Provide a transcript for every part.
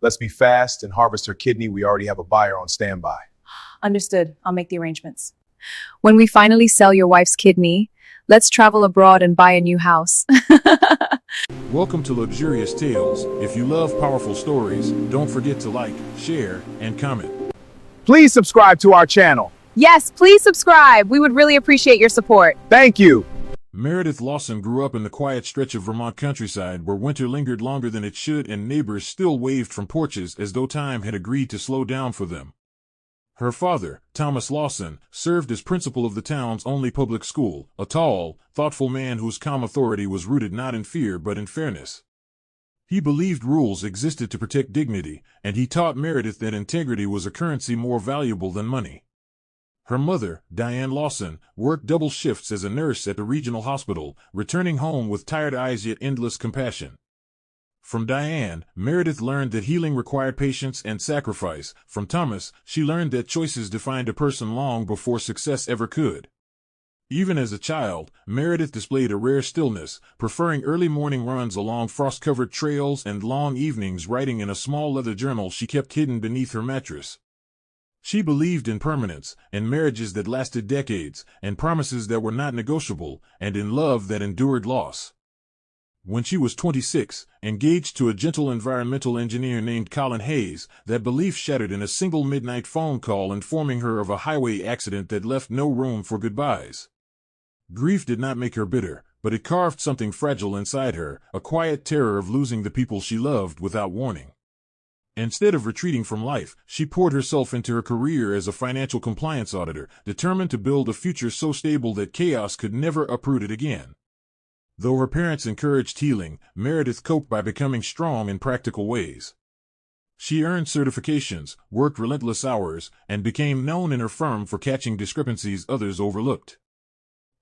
Let's be fast and harvest her kidney. We already have a buyer on standby. Understood. I'll make the arrangements. When we finally sell your wife's kidney, let's travel abroad and buy a new house. Welcome to Luxurious Tales. If you love powerful stories, don't forget to like, share, and comment. Please subscribe to our channel. Yes, please subscribe. We would really appreciate your support. Thank you. Meredith Lawson grew up in the quiet stretch of Vermont countryside where winter lingered longer than it should and neighbors still waved from porches as though time had agreed to slow down for them. Her father, Thomas Lawson, served as principal of the town's only public school, a tall, thoughtful man whose calm authority was rooted not in fear but in fairness. He believed rules existed to protect dignity, and he taught Meredith that integrity was a currency more valuable than money. Her mother, Diane Lawson, worked double shifts as a nurse at the regional hospital, returning home with tired eyes yet endless compassion. From Diane, Meredith learned that healing required patience and sacrifice. From Thomas, she learned that choices defined a person long before success ever could. Even as a child, Meredith displayed a rare stillness, preferring early morning runs along frost-covered trails and long evenings writing in a small leather journal she kept hidden beneath her mattress. She believed in permanence, in marriages that lasted decades, and promises that were not negotiable, and in love that endured loss. When she was 26, engaged to a gentle environmental engineer named Colin Hayes, that belief shattered in a single midnight phone call informing her of a highway accident that left no room for goodbyes. Grief did not make her bitter, but it carved something fragile inside her, a quiet terror of losing the people she loved without warning. Instead of retreating from life, she poured herself into her career as a financial compliance auditor, determined to build a future so stable that chaos could never uproot it again. Though her parents encouraged healing, Meredith coped by becoming strong in practical ways. She earned certifications, worked relentless hours, and became known in her firm for catching discrepancies others overlooked.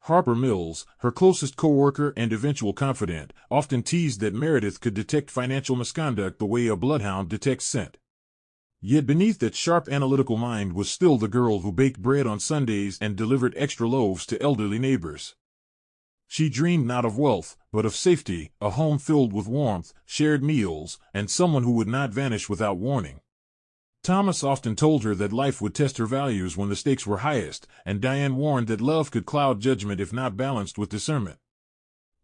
Harper Mills, her closest co-worker and eventual confidant, often teased that Meredith could detect financial misconduct the way a bloodhound detects scent. Yet beneath that sharp analytical mind was still the girl who baked bread on Sundays and delivered extra loaves to elderly neighbors. She dreamed not of wealth, but of safety, a home filled with warmth, shared meals, and someone who would not vanish without warning. Thomas often told her that life would test her values when the stakes were highest, and Diane warned that love could cloud judgment if not balanced with discernment.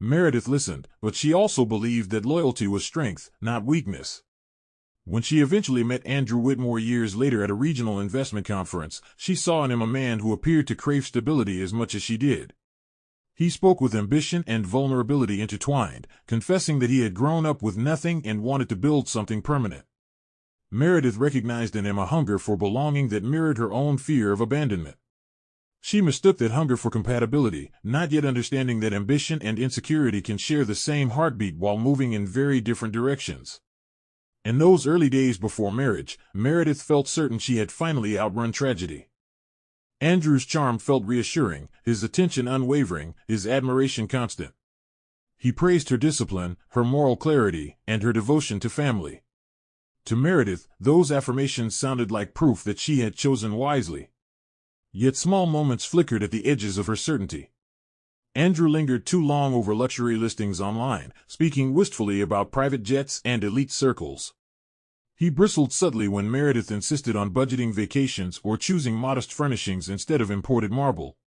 Meredith listened, but she also believed that loyalty was strength, not weakness. When she eventually met Andrew Whitmore years later at a regional investment conference, she saw in him a man who appeared to crave stability as much as she did. He spoke with ambition and vulnerability intertwined, confessing that he had grown up with nothing and wanted to build something permanent. Meredith recognized in him a hunger for belonging that mirrored her own fear of abandonment. She mistook that hunger for compatibility, not yet understanding that ambition and insecurity can share the same heartbeat while moving in very different directions. In those early days before marriage, Meredith felt certain she had finally outrun tragedy. Andrew's charm felt reassuring, his attention unwavering, his admiration constant. He praised her discipline, her moral clarity, and her devotion to family. To Meredith, those affirmations sounded like proof that she had chosen wisely. Yet small moments flickered at the edges of her certainty. Andrew lingered too long over luxury listings online, speaking wistfully about private jets and elite circles. He bristled subtly when Meredith insisted on budgeting vacations or choosing modest furnishings instead of imported marble.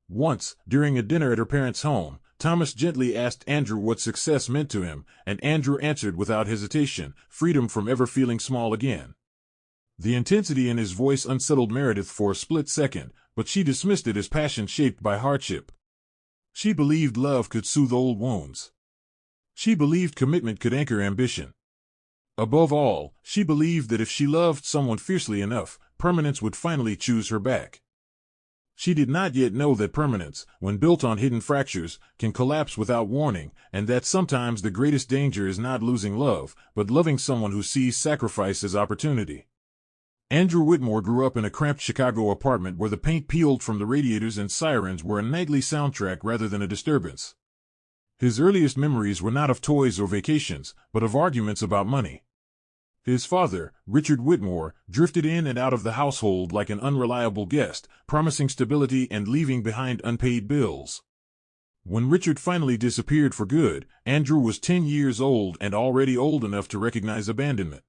Once, during a dinner at her parents' home, Thomas gently asked Andrew what success meant to him, and Andrew answered without hesitation, freedom from ever feeling small again. The intensity in his voice unsettled Meredith for a split second, but she dismissed it as passion shaped by hardship. She believed love could soothe old wounds. She believed commitment could anchor ambition. Above all, she believed that if she loved someone fiercely enough, permanence would finally choose her back. She did not yet know that permanence, when built on hidden fractures, can collapse without warning, and that sometimes the greatest danger is not losing love, but loving someone who sees sacrifice as opportunity. Andrew Whitmore grew up in a cramped Chicago apartment where the paint peeled from the radiators and sirens were a nightly soundtrack rather than a disturbance. His earliest memories were not of toys or vacations, but of arguments about money. His father, Richard Whitmore, drifted in and out of the household like an unreliable guest, promising stability and leaving behind unpaid bills. When Richard finally disappeared for good, Andrew was 10 years old and already old enough to recognize abandonment.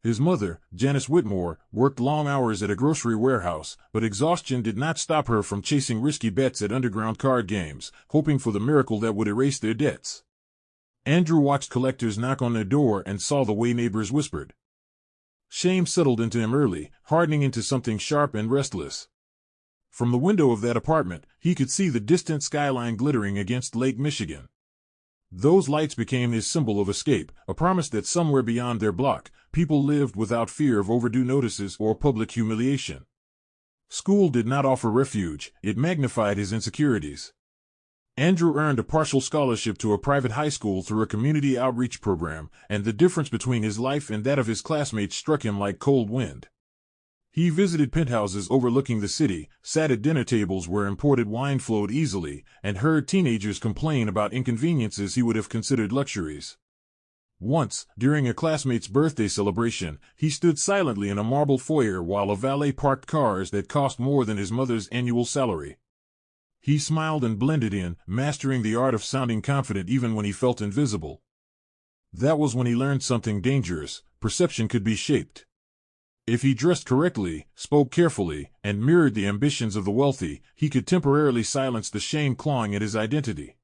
His mother, Janice Whitmore, worked long hours at a grocery warehouse, but exhaustion did not stop her from chasing risky bets at underground card games, hoping for the miracle that would erase their debts. Andrew watched collectors knock on their door and saw the way neighbors whispered. Shame settled into him early, hardening into something sharp and restless. From the window of that apartment, he could see the distant skyline glittering against Lake Michigan. Those lights became his symbol of escape, a promise that somewhere beyond their block, people lived without fear of overdue notices or public humiliation. School did not offer refuge, it magnified his insecurities. Andrew earned a partial scholarship to a private high school through a community outreach program, and the difference between his life and that of his classmates struck him like cold wind. He visited penthouses overlooking the city, sat at dinner tables where imported wine flowed easily, and heard teenagers complain about inconveniences he would have considered luxuries. Once, during a classmate's birthday celebration, he stood silently in a marble foyer while a valet parked cars that cost more than his mother's annual salary. He smiled and blended in, mastering the art of sounding confident even when he felt invisible. That was when he learned something dangerous: perception could be shaped. If he dressed correctly, spoke carefully, and mirrored the ambitions of the wealthy, he could temporarily silence the shame clawing at his identity.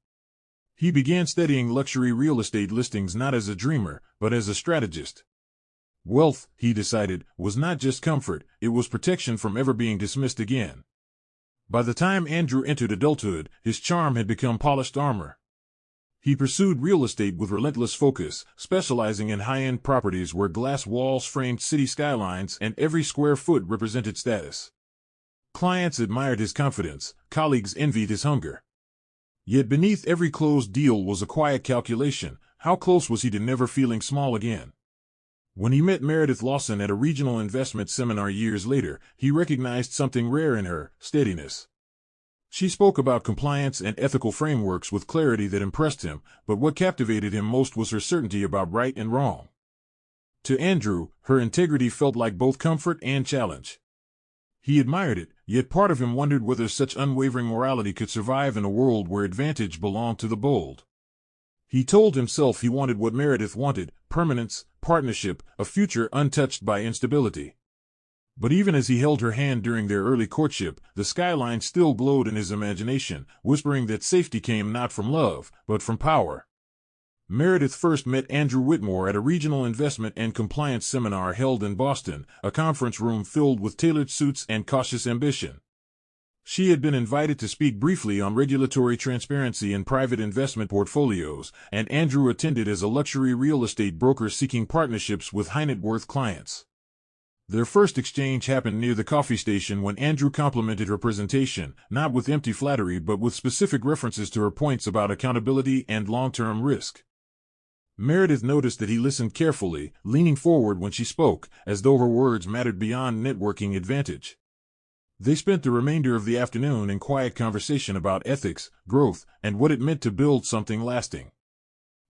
He began studying luxury real estate listings not as a dreamer, but as a strategist. Wealth, he decided, was not just comfort, it was protection from ever being dismissed again. By the time Andrew entered adulthood, his charm had become polished armor. He pursued real estate with relentless focus, specializing in high-end properties where glass walls framed city skylines and every square foot represented status. Clients admired his confidence, colleagues envied his hunger. Yet beneath every closed deal was a quiet calculation: how close was he to never feeling small again? When he met Meredith Lawson at a regional investment seminar years later, he recognized something rare in her: steadiness. She spoke about compliance and ethical frameworks with clarity that impressed him, but what captivated him most was her certainty about right and wrong. To Andrew, her integrity felt like both comfort and challenge. He admired it, yet part of him wondered whether such unwavering morality could survive in a world where advantage belonged to the bold. He told himself he wanted what Meredith wanted: permanence, partnership, a future untouched by instability. But even as he held her hand during their early courtship, the skyline still glowed in his imagination, whispering that safety came not from love, but from power. Meredith first met Andrew Whitmore at a regional investment and compliance seminar held in Boston, a conference room filled with tailored suits and cautious ambition. She had been invited to speak briefly on regulatory transparency in private investment portfolios, and Andrew attended as a luxury real estate broker seeking partnerships with high-net-worth clients. Their first exchange happened near the coffee station when Andrew complimented her presentation, not with empty flattery but with specific references to her points about accountability and long-term risk. Meredith noticed that he listened carefully, leaning forward when she spoke, as though her words mattered beyond networking advantage. They spent the remainder of the afternoon in quiet conversation about ethics, growth, and what it meant to build something lasting.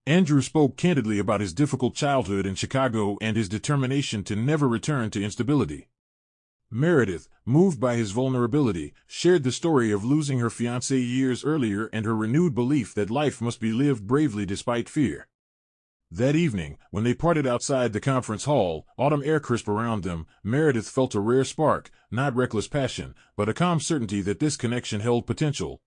Andrew spoke candidly about his difficult childhood in Chicago and his determination to never return to instability. Meredith, moved by his vulnerability, shared the story of losing her fiancé years earlier and her renewed belief that life must be lived bravely despite fear. That evening, when they parted outside the conference hall, autumn air crisp around them, Meredith felt a rare spark, not reckless passion, but a calm certainty that this connection held potential.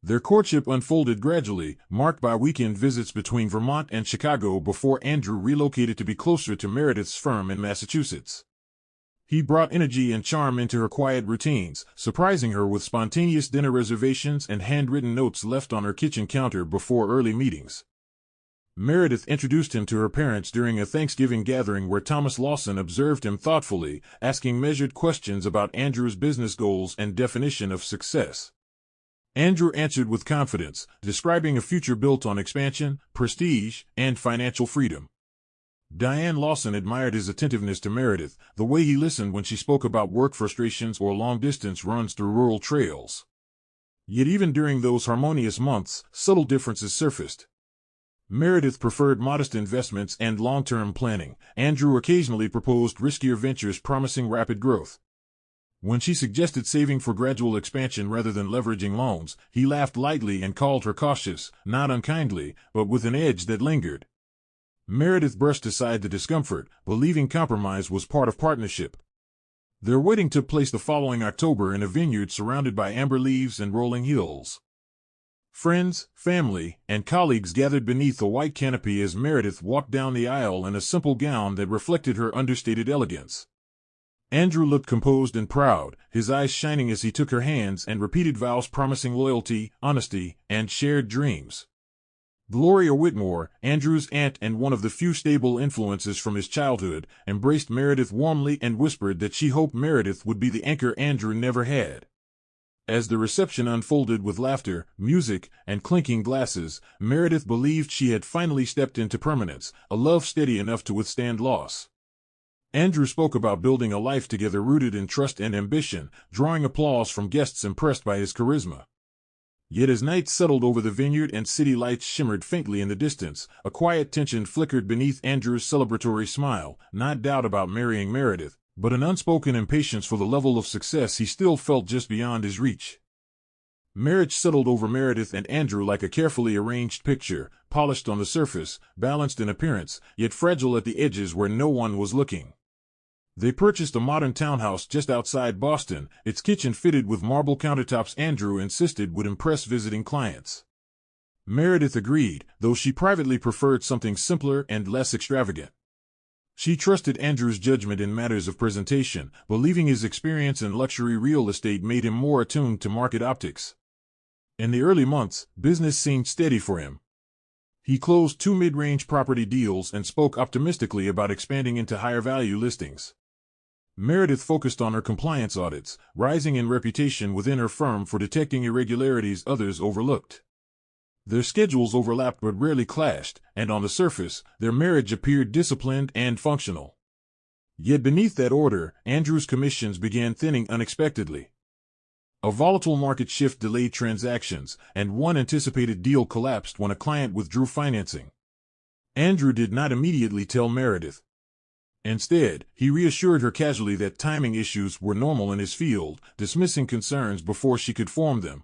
Their courtship unfolded gradually, marked by weekend visits between Vermont and Chicago before Andrew relocated to be closer to Meredith's firm in Massachusetts. He brought energy and charm into her quiet routines, surprising her with spontaneous dinner reservations and handwritten notes left on her kitchen counter before early meetings. Meredith introduced him to her parents during a Thanksgiving gathering where Thomas Lawson observed him thoughtfully, asking measured questions about Andrew's business goals and definition of success. Andrew answered with confidence, describing a future built on expansion, prestige, and financial freedom. Diane Lawson admired his attentiveness to Meredith, the way he listened when she spoke about work frustrations or long-distance runs through rural trails. Yet even during those harmonious months, subtle differences surfaced. Meredith preferred modest investments and long-term planning. Andrew occasionally proposed riskier ventures promising rapid growth. When she suggested saving for gradual expansion rather than leveraging loans, he laughed lightly and called her cautious, not unkindly, but with an edge that lingered. Meredith brushed aside the discomfort, believing compromise was part of partnership. Their wedding took place the following October in a vineyard surrounded by amber leaves and rolling hills. Friends, family, and colleagues gathered beneath a white canopy as Meredith walked down the aisle in a simple gown that reflected her understated elegance. Andrew looked composed and proud, his eyes shining as he took her hands and repeated vows promising loyalty, honesty, and shared dreams. Gloria Whitmore, Andrew's aunt and one of the few stable influences from his childhood, embraced Meredith warmly and whispered that she hoped Meredith would be the anchor Andrew never had. As the reception unfolded with laughter, music, and clinking glasses, Meredith believed she had finally stepped into permanence, a love steady enough to withstand loss. Andrew spoke about building a life together rooted in trust and ambition, drawing applause from guests impressed by his charisma. Yet as night settled over the vineyard and city lights shimmered faintly in the distance, a quiet tension flickered beneath Andrew's celebratory smile, not doubt about marrying Meredith, but an unspoken impatience for the level of success he still felt just beyond his reach. Marriage settled over Meredith and Andrew like a carefully arranged picture, polished on the surface, balanced in appearance, yet fragile at the edges where no one was looking. They purchased a modern townhouse just outside Boston, its kitchen fitted with marble countertops Andrew insisted would impress visiting clients. Meredith agreed, though she privately preferred something simpler and less extravagant. She trusted Andrew's judgment in matters of presentation, believing his experience in luxury real estate made him more attuned to market optics. In the early months, business seemed steady for him. He closed 2 mid-range property deals and spoke optimistically about expanding into higher-value listings. Meredith focused on her compliance audits, rising in reputation within her firm for detecting irregularities others overlooked. Their schedules overlapped but rarely clashed, and on the surface, their marriage appeared disciplined and functional. Yet beneath that order, Andrew's commissions began thinning unexpectedly. A volatile market shift delayed transactions, and one anticipated deal collapsed when a client withdrew financing. Andrew did not immediately tell Meredith. Instead, he reassured her casually that timing issues were normal in his field, dismissing concerns before she could form them.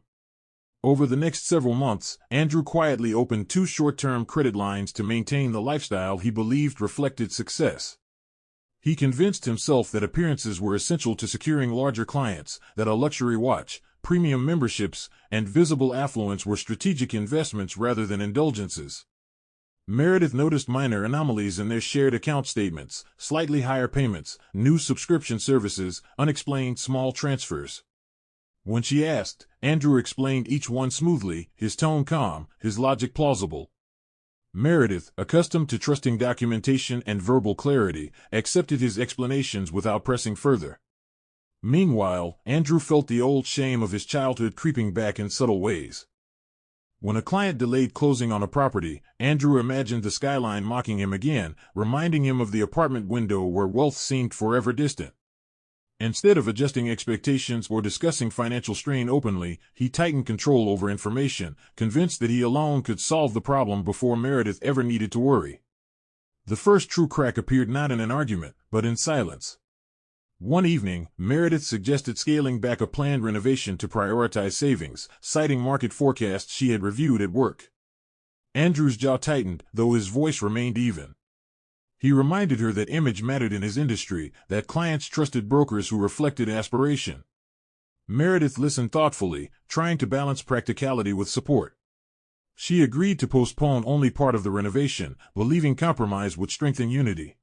Over the next several months, Andrew quietly opened 2 short-term credit lines to maintain the lifestyle he believed reflected success. He convinced himself that appearances were essential to securing larger clients, that a luxury watch, premium memberships, and visible affluence were strategic investments rather than indulgences. Meredith noticed minor anomalies in their shared account statements, slightly higher payments, new subscription services, unexplained small transfers. When she asked, Andrew explained each one smoothly, his tone calm, his logic plausible. Meredith, accustomed to trusting documentation and verbal clarity, accepted his explanations without pressing further. Meanwhile, Andrew felt the old shame of his childhood creeping back in subtle ways. When a client delayed closing on a property, Andrew imagined the skyline mocking him again, reminding him of the apartment window where wealth seemed forever distant. Instead of adjusting expectations or discussing financial strain openly, he tightened control over information, convinced that he alone could solve the problem before Meredith ever needed to worry. The first true crack appeared not in an argument, but in silence. One evening, Meredith suggested scaling back a planned renovation to prioritize savings, citing market forecasts she had reviewed at work. Andrew's jaw tightened, though his voice remained even. He reminded her that image mattered in his industry, that clients trusted brokers who reflected aspiration. Meredith listened thoughtfully, trying to balance practicality with support. She agreed to postpone only part of the renovation, believing compromise would strengthen unity.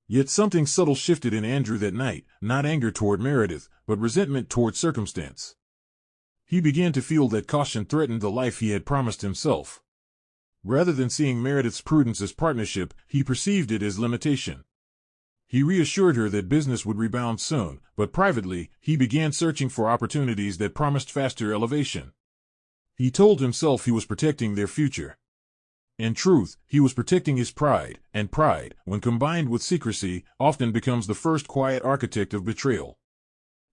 Yet something subtle shifted in Andrew that night, not anger toward Meredith, but resentment toward circumstance. He began to feel that caution threatened the life he had promised himself. Rather than seeing Meredith's prudence as partnership, he perceived it as limitation. He reassured her that business would rebound soon, but privately, he began searching for opportunities that promised faster elevation. He told himself he was protecting their future. In truth, he was protecting his pride, and pride, when combined with secrecy, often becomes the first quiet architect of betrayal.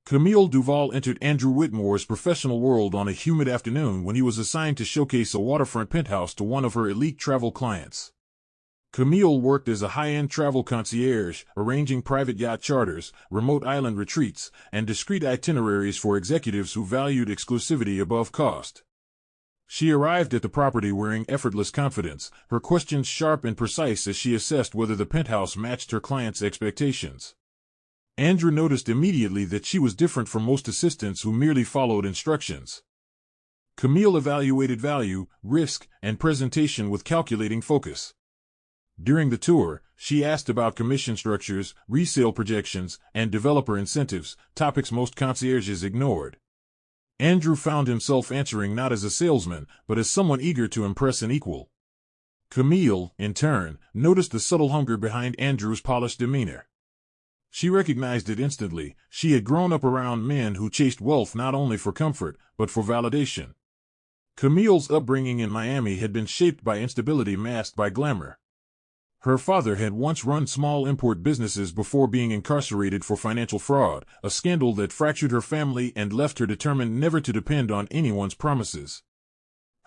Camille Duval entered Andrew Whitmore's professional world on a humid afternoon when he was assigned to showcase a waterfront penthouse to one of her elite travel clients. Camille worked as a high-end travel concierge, arranging private yacht charters, remote island retreats, and discreet itineraries for executives who valued exclusivity above cost. She arrived at the property wearing effortless confidence, her questions sharp and precise as she assessed whether the penthouse matched her client's expectations. Andrew noticed immediately that she was different from most assistants who merely followed instructions. Camille evaluated value, risk, and presentation with calculating focus. During the tour, she asked about commission structures, resale projections, and developer incentives, topics most concierges ignored. Andrew found himself answering not as a salesman, but as someone eager to impress an equal. Camille, in turn, noticed the subtle hunger behind Andrew's polished demeanor. She recognized it instantly. She had grown up around men who chased wealth not only for comfort, but for validation. Camille's upbringing in Miami had been shaped by instability masked by glamour. Her father had once run small import businesses before being incarcerated for financial fraud, a scandal that fractured her family and left her determined never to depend on anyone's promises.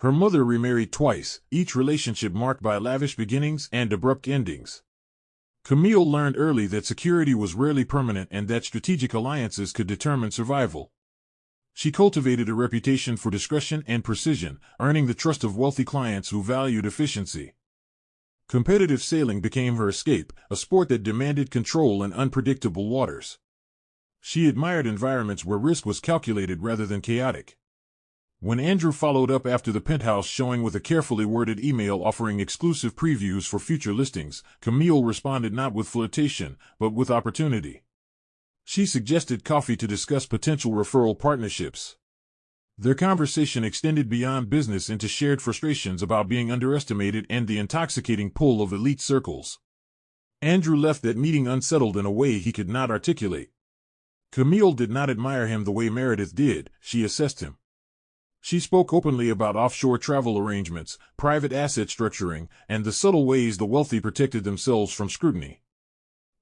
Her mother remarried twice, each relationship marked by lavish beginnings and abrupt endings. Camille learned early that security was rarely permanent and that strategic alliances could determine survival. She cultivated a reputation for discretion and precision, earning the trust of wealthy clients who valued efficiency. Competitive sailing became her escape, a sport that demanded control in unpredictable waters. She admired environments where risk was calculated rather than chaotic. When Andrew followed up after the penthouse showing with a carefully worded email offering exclusive previews for future listings, Camille responded not with flirtation, but with opportunity. She suggested coffee to discuss potential referral partnerships. Their conversation extended beyond business into shared frustrations about being underestimated and the intoxicating pull of elite circles. Andrew left that meeting unsettled in a way he could not articulate. Camille did not admire him the way Meredith did, she assessed him. She spoke openly about offshore travel arrangements, private asset structuring, and the subtle ways the wealthy protected themselves from scrutiny.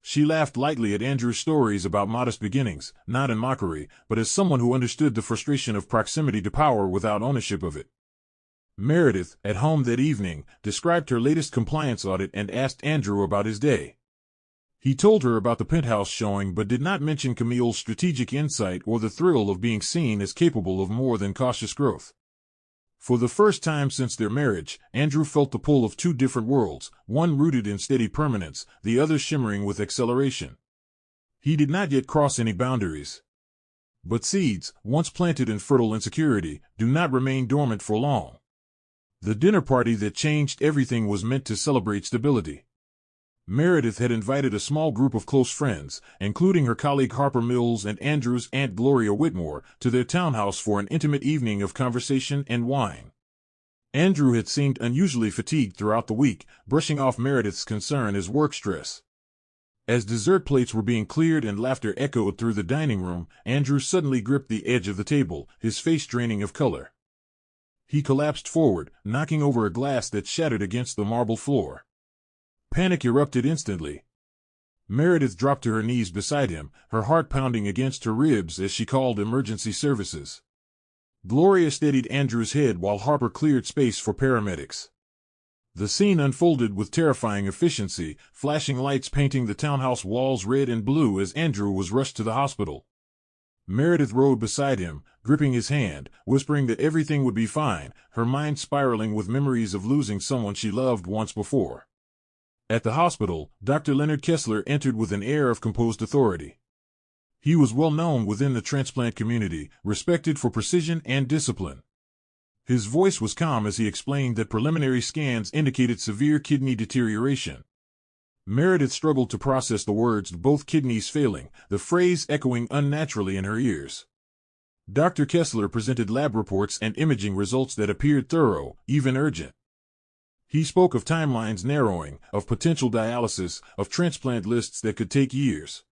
She laughed lightly at Andrew's stories about modest beginnings, not in mockery, but as someone who understood the frustration of proximity to power without ownership of it. Meredith, at home that evening, described her latest compliance audit and asked Andrew about his day. He told her about the penthouse showing but did not mention Camille's strategic insight or the thrill of being seen as capable of more than cautious growth. For the first time since their marriage, Andrew felt the pull of two different worlds, one rooted in steady permanence, the other shimmering with acceleration. He did not yet cross any boundaries. But seeds, once planted in fertile insecurity, do not remain dormant for long. The dinner party that changed everything was meant to celebrate stability. Meredith had invited a small group of close friends, including her colleague Harper Mills and Andrew's Aunt Gloria Whitmore, to their townhouse for an intimate evening of conversation and wine. Andrew had seemed unusually fatigued throughout the week, brushing off Meredith's concern as work stress. As dessert plates were being cleared and laughter echoed through the dining room, Andrew suddenly gripped the edge of the table, his face draining of color. He collapsed forward, knocking over a glass that shattered against the marble floor. Panic erupted instantly. Meredith dropped to her knees beside him, her heart pounding against her ribs as she called emergency services. Gloria steadied Andrew's head while Harper cleared space for paramedics. The scene unfolded with terrifying efficiency, flashing lights painting the townhouse walls red and blue as Andrew was rushed to the hospital. Meredith rode beside him, gripping his hand, whispering that everything would be fine, her mind spiraling with memories of losing someone she loved once before. At the hospital, Dr. Leonard Kessler entered with an air of composed authority. He was well known within the transplant community, respected for precision and discipline. His voice was calm as he explained that preliminary scans indicated severe kidney deterioration. Meredith struggled to process the words "both kidneys failing," the phrase echoing unnaturally in her ears. Dr. Kessler presented lab reports and imaging results that appeared thorough, even urgent. He spoke of timelines narrowing, of potential dialysis, of transplant lists that could take years.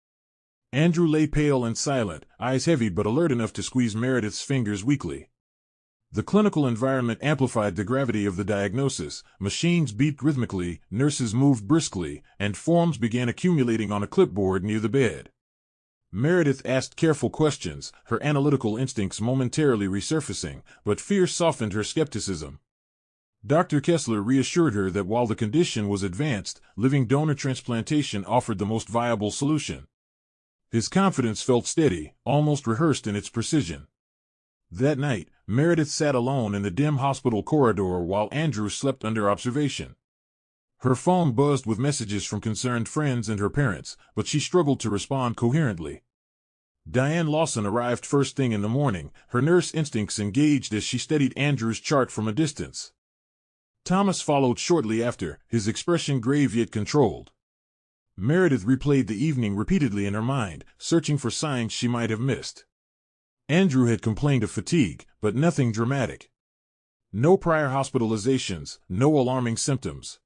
Andrew lay pale and silent, eyes heavy but alert enough to squeeze Meredith's fingers weakly. The clinical environment amplified the gravity of the diagnosis. Machines beeped rhythmically, nurses moved briskly, and forms began accumulating on a clipboard near the bed. Meredith asked careful questions, her analytical instincts momentarily resurfacing, but fear softened her skepticism. Dr. Kessler reassured her that while the condition was advanced, living donor transplantation offered the most viable solution. His confidence felt steady, almost rehearsed in its precision. That night, Meredith sat alone in the dim hospital corridor while Andrew slept under observation. Her phone buzzed with messages from concerned friends and her parents, but she struggled to respond coherently. Diane Lawson arrived first thing in the morning, her nurse instincts engaged as she studied Andrew's chart from a distance. Thomas followed shortly after, his expression grave yet controlled. Meredith replayed the evening repeatedly in her mind, searching for signs she might have missed. Andrew had complained of fatigue, but nothing dramatic. No prior hospitalizations, no alarming symptoms.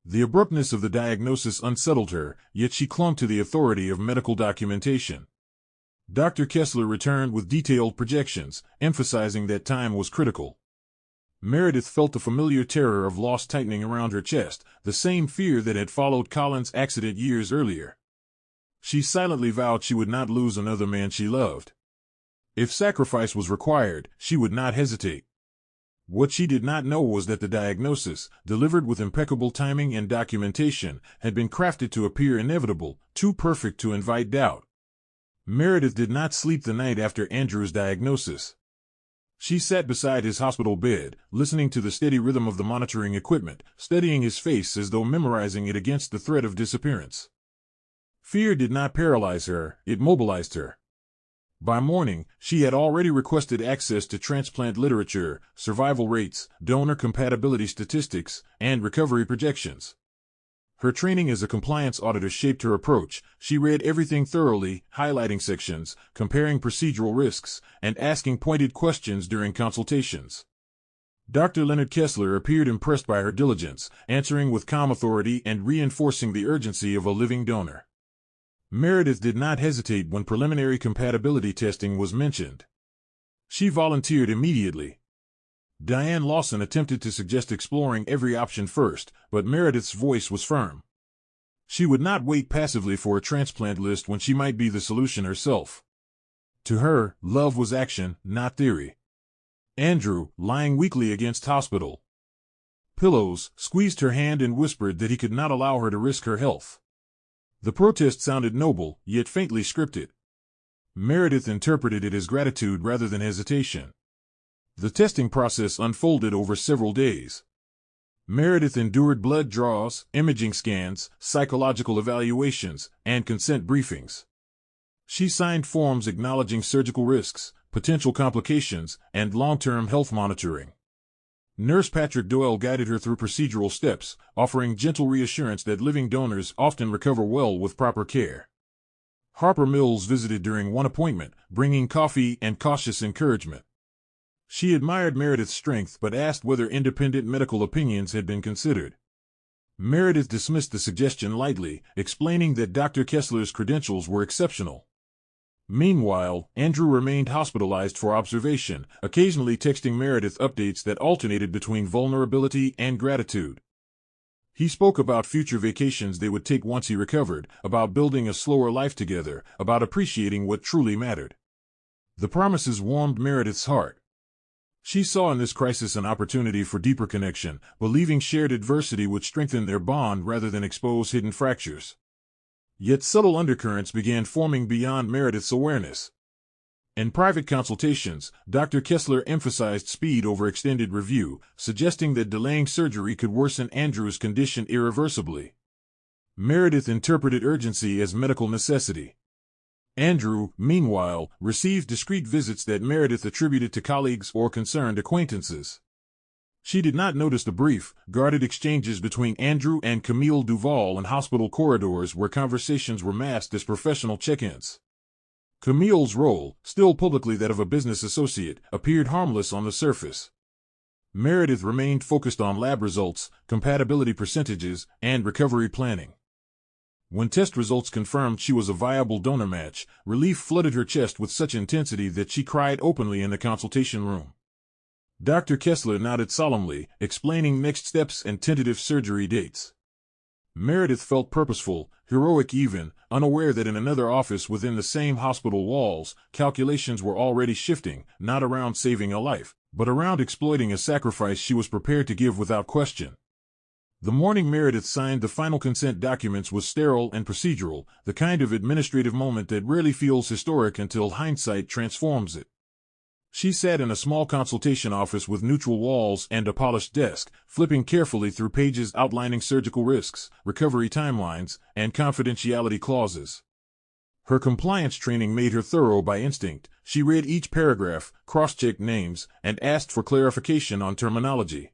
The abruptness of the diagnosis unsettled her, yet she clung to the authority of medical documentation. Dr. Kessler returned with detailed projections, emphasizing that time was critical. Meredith felt the familiar terror of loss tightening around her chest, the same fear that had followed Colin's accident years earlier. She silently vowed she would not lose another man she loved. If sacrifice was required, she would not hesitate. What she did not know was that the diagnosis, delivered with impeccable timing and documentation, had been crafted to appear inevitable, too perfect to invite doubt. Meredith did not sleep the night after Andrew's diagnosis. She sat beside his hospital bed, listening to the steady rhythm of the monitoring equipment, studying his face as though memorizing it against the threat of disappearance. Fear did not paralyze her, it mobilized her. By morning, she had already requested access to transplant literature, survival rates, donor compatibility statistics, and recovery projections. Her training as a compliance auditor shaped her approach. She read everything thoroughly, highlighting sections, comparing procedural risks, and asking pointed questions during consultations. Dr. Leonard Kessler appeared impressed by her diligence, answering with calm authority and reinforcing the urgency of a living donor. Meredith did not hesitate when preliminary compatibility testing was mentioned. She volunteered immediately. Diane Lawson attempted to suggest exploring every option first, but Meredith's voice was firm. She would not wait passively for a transplant list when she might be the solution herself. To her, love was action, not theory. Andrew, lying weakly against hospital pillows, squeezed her hand and whispered that he could not allow her to risk her health. The protest sounded noble, yet faintly scripted. Meredith interpreted it as gratitude rather than hesitation. The testing process unfolded over several days. Meredith endured blood draws, imaging scans, psychological evaluations, and consent briefings. She signed forms acknowledging surgical risks, potential complications, and long-term health monitoring. Nurse Patrick Doyle guided her through procedural steps, offering gentle reassurance that living donors often recover well with proper care. Harper Mills visited during one appointment, bringing coffee and cautious encouragement. She admired Meredith's strength but asked whether independent medical opinions had been considered. Meredith dismissed the suggestion lightly, explaining that Dr. Kessler's credentials were exceptional. Meanwhile, Andrew remained hospitalized for observation, occasionally texting Meredith updates that alternated between vulnerability and gratitude. He spoke about future vacations they would take once he recovered, about building a slower life together, about appreciating what truly mattered. The promises warmed Meredith's heart. She saw in this crisis an opportunity for deeper connection, believing shared adversity would strengthen their bond rather than expose hidden fractures. Yet subtle undercurrents began forming beyond Meredith's awareness. In private consultations, Dr. Kessler emphasized speed over extended review, suggesting that delaying surgery could worsen Andrew's condition irreversibly. Meredith interpreted urgency as medical necessity. Andrew, meanwhile, received discreet visits that Meredith attributed to colleagues or concerned acquaintances. She did not notice the brief, guarded exchanges between Andrew and Camille Duval in hospital corridors where conversations were masked as professional check-ins. Camille's role, still publicly that of a business associate, appeared harmless on the surface. Meredith remained focused on lab results, compatibility percentages, and recovery planning. When test results confirmed she was a viable donor match, relief flooded her chest with such intensity that she cried openly in the consultation room. Dr. Kessler nodded solemnly, explaining next steps and tentative surgery dates. Meredith felt purposeful, heroic even, unaware that in another office within the same hospital walls, calculations were already shifting, not around saving a life, but around exploiting a sacrifice she was prepared to give without question. The morning Meredith signed the final consent documents was sterile and procedural, the kind of administrative moment that rarely feels historic until hindsight transforms it. She sat in a small consultation office with neutral walls and a polished desk, flipping carefully through pages outlining surgical risks, recovery timelines, and confidentiality clauses. Her compliance training made her thorough by instinct. She read each paragraph, cross-checked names, and asked for clarification on terminology.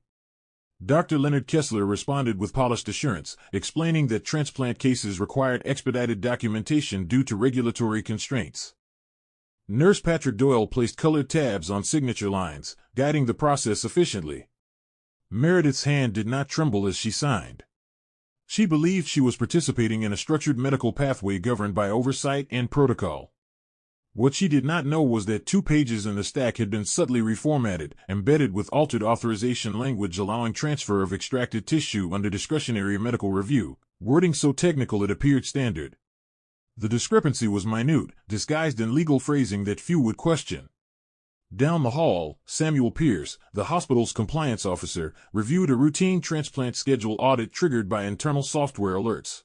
Dr. Leonard Kessler responded with polished assurance, explaining that transplant cases required expedited documentation due to regulatory constraints. Nurse Patrick Doyle placed colored tabs on signature lines, guiding the process efficiently. Meredith's hand did not tremble as she signed. She believed she was participating in a structured medical pathway governed by oversight and protocol. What she did not know was that 2 pages in the stack had been subtly reformatted, embedded with altered authorization language allowing transfer of extracted tissue under discretionary medical review, wording so technical it appeared standard. The discrepancy was minute, disguised in legal phrasing that few would question. Down the hall, Samuel Pierce, the hospital's compliance officer, reviewed a routine transplant schedule audit triggered by internal software alerts.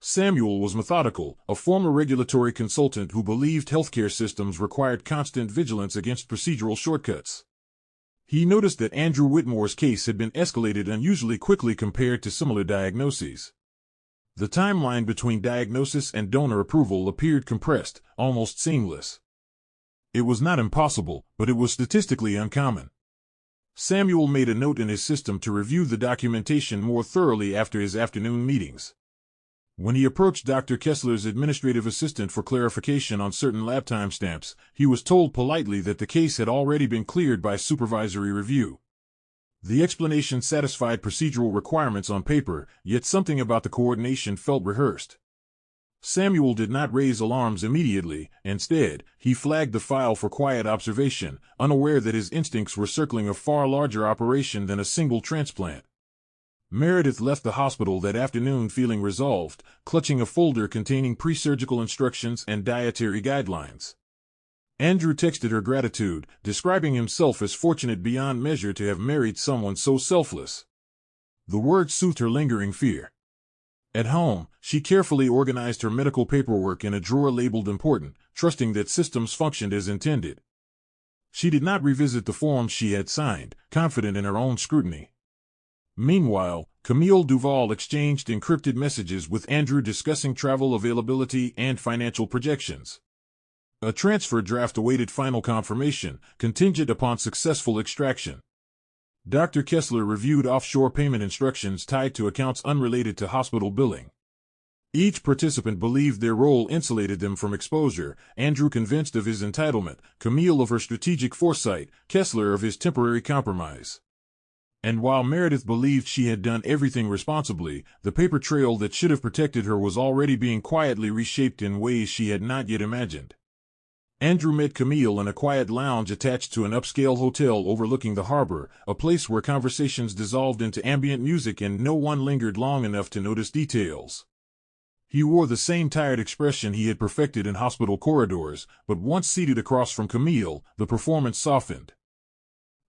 Samuel was methodical, a former regulatory consultant who believed healthcare systems required constant vigilance against procedural shortcuts. He noticed that Andrew Whitmore's case had been escalated unusually quickly compared to similar diagnoses. The timeline between diagnosis and donor approval appeared compressed, almost seamless. It was not impossible, but it was statistically uncommon. Samuel made a note in his system to review the documentation more thoroughly after his afternoon meetings. When he approached Dr. Kessler's administrative assistant for clarification on certain lab timestamps, he was told politely that the case had already been cleared by supervisory review. The explanation satisfied procedural requirements on paper, yet something about the coordination felt rehearsed. Samuel did not raise alarms immediately. Instead, he flagged the file for quiet observation, unaware that his instincts were circling a far larger operation than a single transplant. Meredith left the hospital that afternoon feeling resolved, clutching a folder containing pre-surgical instructions and dietary guidelines. Andrew texted her gratitude, describing himself as fortunate beyond measure to have married someone so selfless. The words soothed her lingering fear. At home, she carefully organized her medical paperwork in a drawer labeled important, trusting that systems functioned as intended. She did not revisit the forms she had signed, confident in her own scrutiny. Meanwhile, Camille Duval exchanged encrypted messages with Andrew discussing travel availability and financial projections. A transfer draft awaited final confirmation, contingent upon successful extraction. Dr. Kessler reviewed offshore payment instructions tied to accounts unrelated to hospital billing. Each participant believed their role insulated them from exposure, Andrew convinced of his entitlement, Camille of her strategic foresight, Kessler of his temporary compromise. And while Meredith believed she had done everything responsibly, the paper trail that should have protected her was already being quietly reshaped in ways she had not yet imagined. Andrew met Camille in a quiet lounge attached to an upscale hotel overlooking the harbor, a place where conversations dissolved into ambient music and no one lingered long enough to notice details. He wore the same tired expression he had perfected in hospital corridors, but once seated across from Camille, the performance softened.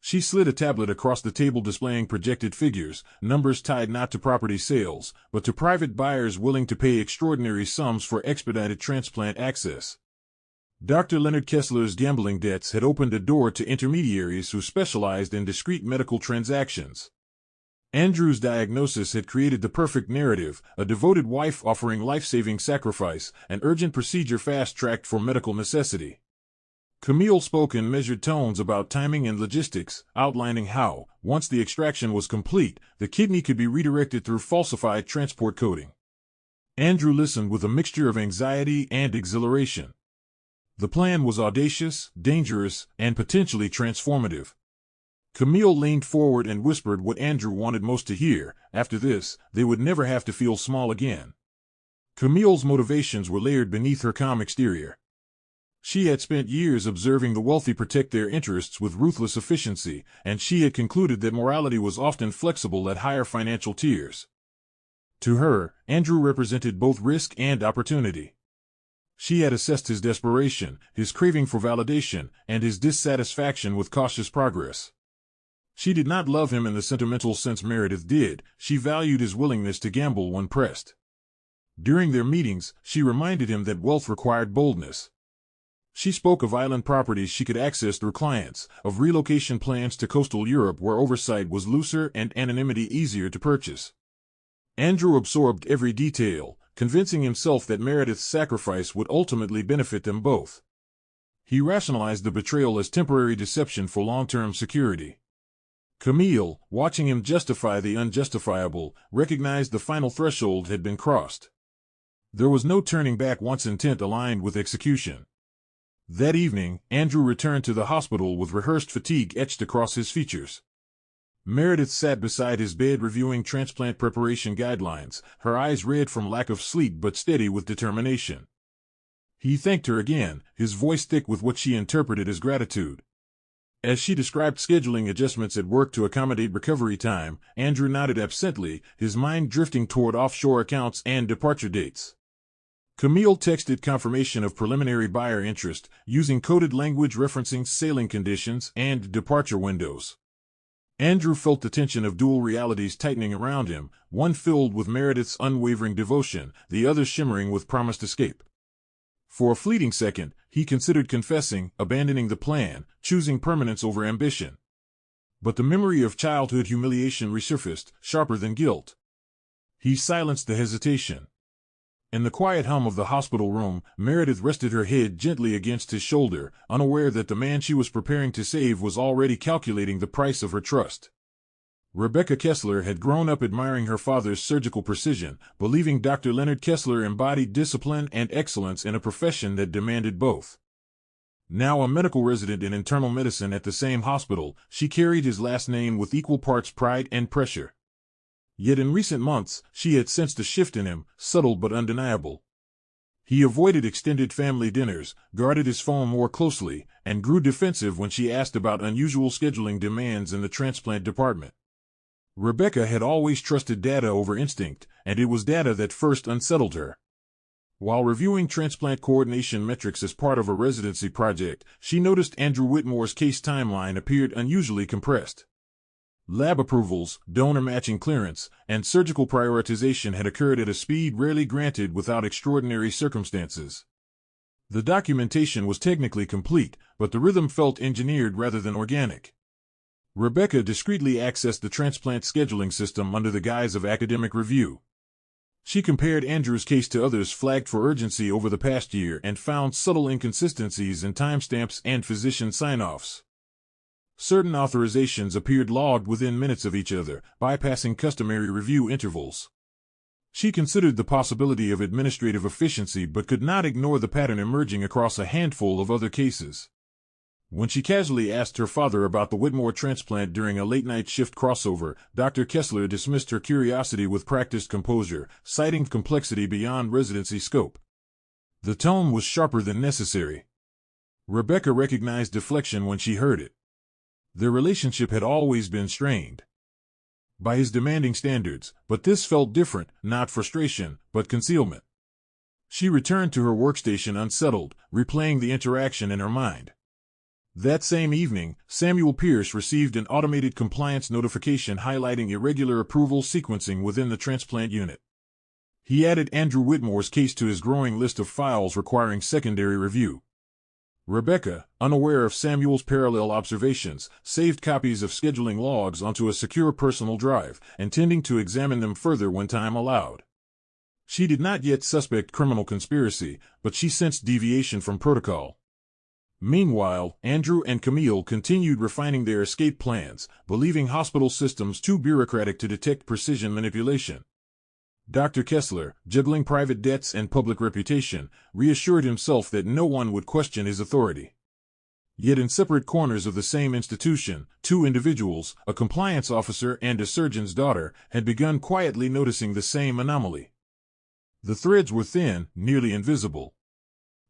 She slid a tablet across the table displaying projected figures, numbers tied not to property sales, but to private buyers willing to pay extraordinary sums for expedited transplant access. Dr. Leonard Kessler's gambling debts had opened a door to intermediaries who specialized in discrete medical transactions. Andrew's diagnosis had created the perfect narrative, a devoted wife offering life-saving sacrifice, an urgent procedure fast-tracked for medical necessity. Camille spoke in measured tones about timing and logistics, outlining how, once the extraction was complete, the kidney could be redirected through falsified transport coding. Andrew listened with a mixture of anxiety and exhilaration. The plan was audacious, dangerous, and potentially transformative. Camille leaned forward and whispered what Andrew wanted most to hear. After this, they would never have to feel small again. Camille's motivations were layered beneath her calm exterior. She had spent years observing the wealthy protect their interests with ruthless efficiency, and she had concluded that morality was often flexible at higher financial tiers. To her, Andrew represented both risk and opportunity. She had assessed his desperation, his craving for validation, and his dissatisfaction with cautious progress. She did not love him in the sentimental sense Meredith did, she valued his willingness to gamble when pressed. During their meetings, she reminded him that wealth required boldness. She spoke of island properties she could access through clients, of relocation plans to coastal Europe where oversight was looser and anonymity easier to purchase. Andrew absorbed every detail, convincing himself that Meredith's sacrifice would ultimately benefit them both. He rationalized the betrayal as temporary deception for long-term security. Camille, watching him justify the unjustifiable, recognized the final threshold had been crossed. There was no turning back once intent aligned with execution. That evening, Andrew returned to the hospital with rehearsed fatigue etched across his features. Meredith sat beside his bed reviewing transplant preparation guidelines, her eyes red from lack of sleep but steady with determination. He thanked her again, his voice thick with what she interpreted as gratitude. As she described scheduling adjustments at work to accommodate recovery time, Andrew nodded absently, his mind drifting toward offshore accounts and departure dates. Camille texted confirmation of preliminary buyer interest, using coded language referencing sailing conditions and departure windows. Andrew felt the tension of dual realities tightening around him, one filled with Meredith's unwavering devotion, the other shimmering with promised escape. For a fleeting second, he considered confessing, abandoning the plan, choosing permanence over ambition. But the memory of childhood humiliation resurfaced, sharper than guilt. He silenced the hesitation. In the quiet hum of the hospital room, Meredith rested her head gently against his shoulder, unaware that the man she was preparing to save was already calculating the price of her trust. Rebecca Kessler had grown up admiring her father's surgical precision, believing Dr. Leonard Kessler embodied discipline and excellence in a profession that demanded both. Now a medical resident in internal medicine at the same hospital, she carried his last name with equal parts pride and pressure. Yet in recent months, she had sensed a shift in him, subtle but undeniable. He avoided extended family dinners, guarded his phone more closely, and grew defensive when she asked about unusual scheduling demands in the transplant department. Rebecca had always trusted data over instinct, and it was data that first unsettled her. While reviewing transplant coordination metrics as part of a residency project, she noticed Andrew Whitmore's case timeline appeared unusually compressed. Lab approvals, donor matching clearance, and surgical prioritization had occurred at a speed rarely granted without extraordinary circumstances. The documentation was technically complete, but the rhythm felt engineered rather than organic. Rebecca discreetly accessed the transplant scheduling system under the guise of academic review. She compared Andrew's case to others flagged for urgency over the past year and found subtle inconsistencies in timestamps and physician sign-offs. Certain authorizations appeared logged within minutes of each other, bypassing customary review intervals. She considered the possibility of administrative efficiency but could not ignore the pattern emerging across a handful of other cases. When she casually asked her father about the Whitmore transplant during a late-night shift crossover, Dr. Kessler dismissed her curiosity with practiced composure, citing complexity beyond residency scope. The tone was sharper than necessary. Rebecca recognized deflection when she heard it. Their relationship had always been strained by his demanding standards, but this felt different, not frustration, but concealment. She returned to her workstation unsettled, replaying the interaction in her mind. That same evening, Samuel Pierce received an automated compliance notification highlighting irregular approval sequencing within the transplant unit. He added Andrew Whitmore's case to his growing list of files requiring secondary review. Rebecca, unaware of Samuel's parallel observations, saved copies of scheduling logs onto a secure personal drive, intending to examine them further when time allowed. She did not yet suspect criminal conspiracy, but she sensed deviation from protocol. Meanwhile, Andrew and Camille continued refining their escape plans, believing hospital systems too bureaucratic to detect precision manipulation. Dr. Kessler, juggling private debts and public reputation, reassured himself that no one would question his authority. Yet in separate corners of the same institution, two individuals, a compliance officer and a surgeon's daughter, had begun quietly noticing the same anomaly. The threads were thin, nearly invisible.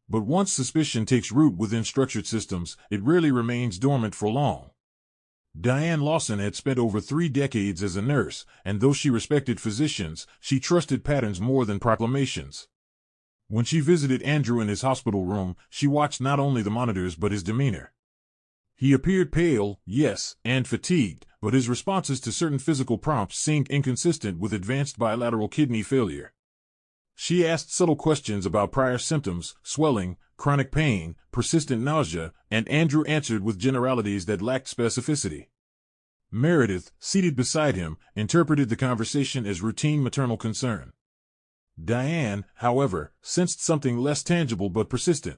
But once suspicion takes root within structured systems, it rarely remains dormant for long. Diane Lawson had spent over 3 decades as a nurse, and though she respected physicians, she trusted patterns more than proclamations. When she visited Andrew in his hospital room, she watched not only the monitors but his demeanor. He appeared pale, yes, and fatigued, but his responses to certain physical prompts seemed inconsistent with advanced bilateral kidney failure. She asked subtle questions about prior symptoms, swelling, chronic pain, persistent nausea, and Andrew answered with generalities that lacked specificity. Meredith, seated beside him, interpreted the conversation as routine maternal concern. Diane, however, sensed something less tangible but persistent.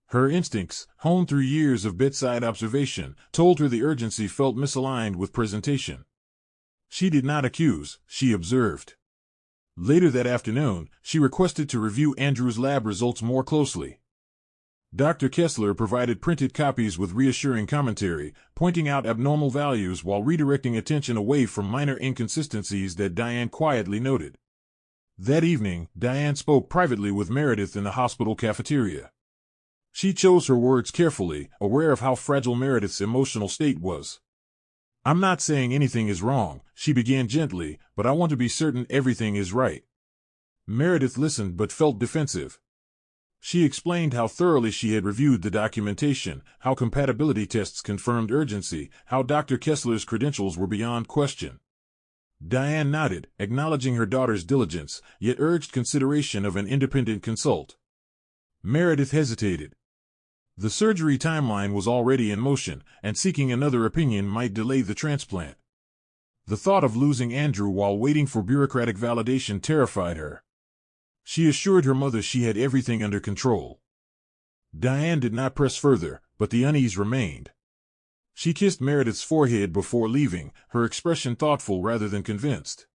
Her instincts, honed through years of bedside observation, told her the urgency felt misaligned with presentation. She did not accuse, she observed. Later that afternoon, she requested to review Andrew's lab results more closely. Dr. Kessler provided printed copies with reassuring commentary, pointing out abnormal values while redirecting attention away from minor inconsistencies that Diane quietly noted. That evening, Diane spoke privately with Meredith in the hospital cafeteria. She chose her words carefully, aware of how fragile Meredith's emotional state was. "I'm not saying anything is wrong," she began gently, "but I want to be certain everything is right." Meredith listened but felt defensive. She explained how thoroughly she had reviewed the documentation, how compatibility tests confirmed urgency, how Dr. Kessler's credentials were beyond question. Diane nodded, acknowledging her daughter's diligence, yet urged consideration of an independent consult. Meredith hesitated. The surgery timeline was already in motion, and seeking another opinion might delay the transplant. The thought of losing Andrew while waiting for bureaucratic validation terrified her. She assured her mother she had everything under control. Diane did not press further, but the unease remained. She kissed Meredith's forehead before leaving, her expression thoughtful rather than convinced.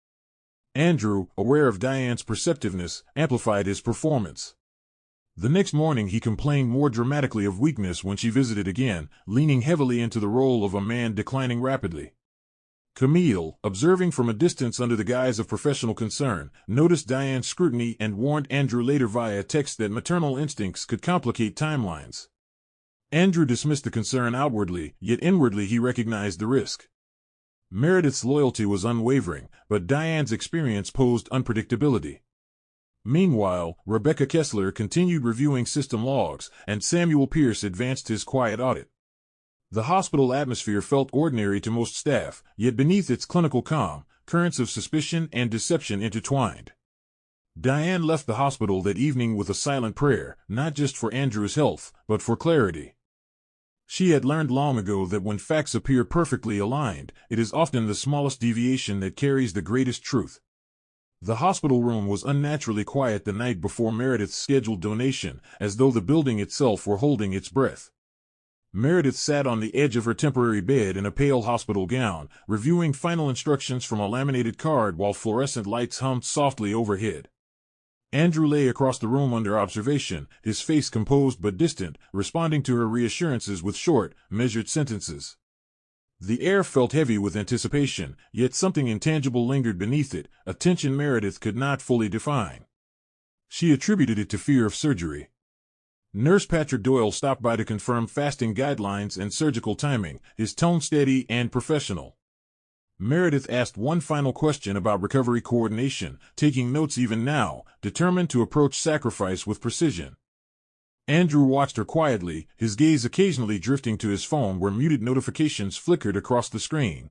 Andrew, aware of Diane's perceptiveness, amplified his performance. The next morning he complained more dramatically of weakness when she visited again, leaning heavily into the role of a man declining rapidly. Camille, observing from a distance under the guise of professional concern, noticed Diane's scrutiny and warned Andrew later via text that maternal instincts could complicate timelines. Andrew dismissed the concern outwardly, yet inwardly he recognized the risk. Meredith's loyalty was unwavering, but Diane's experience posed unpredictability. Meanwhile, Rebecca Kessler continued reviewing system logs, and Samuel Pierce advanced his quiet audit. The hospital atmosphere felt ordinary to most staff, yet beneath its clinical calm, currents of suspicion and deception intertwined. Diane left the hospital that evening with a silent prayer, not just for Andrew's health, but for clarity. She had learned long ago that when facts appear perfectly aligned, it is often the smallest deviation that carries the greatest truth. The hospital room was unnaturally quiet the night before Meredith's scheduled donation, as though the building itself were holding its breath. Meredith sat on the edge of her temporary bed in a pale hospital gown, reviewing final instructions from a laminated card while fluorescent lights hummed softly overhead. Andrew lay across the room under observation, his face composed but distant, responding to her reassurances with short, measured sentences. The air felt heavy with anticipation, yet something intangible lingered beneath it, a tension Meredith could not fully define. She attributed it to fear of surgery. Nurse Patrick Doyle stopped by to confirm fasting guidelines and surgical timing, his tone steady and professional. Meredith asked one final question about recovery coordination, taking notes even now, determined to approach sacrifice with precision. Andrew watched her quietly, his gaze occasionally drifting to his phone where muted notifications flickered across the screen.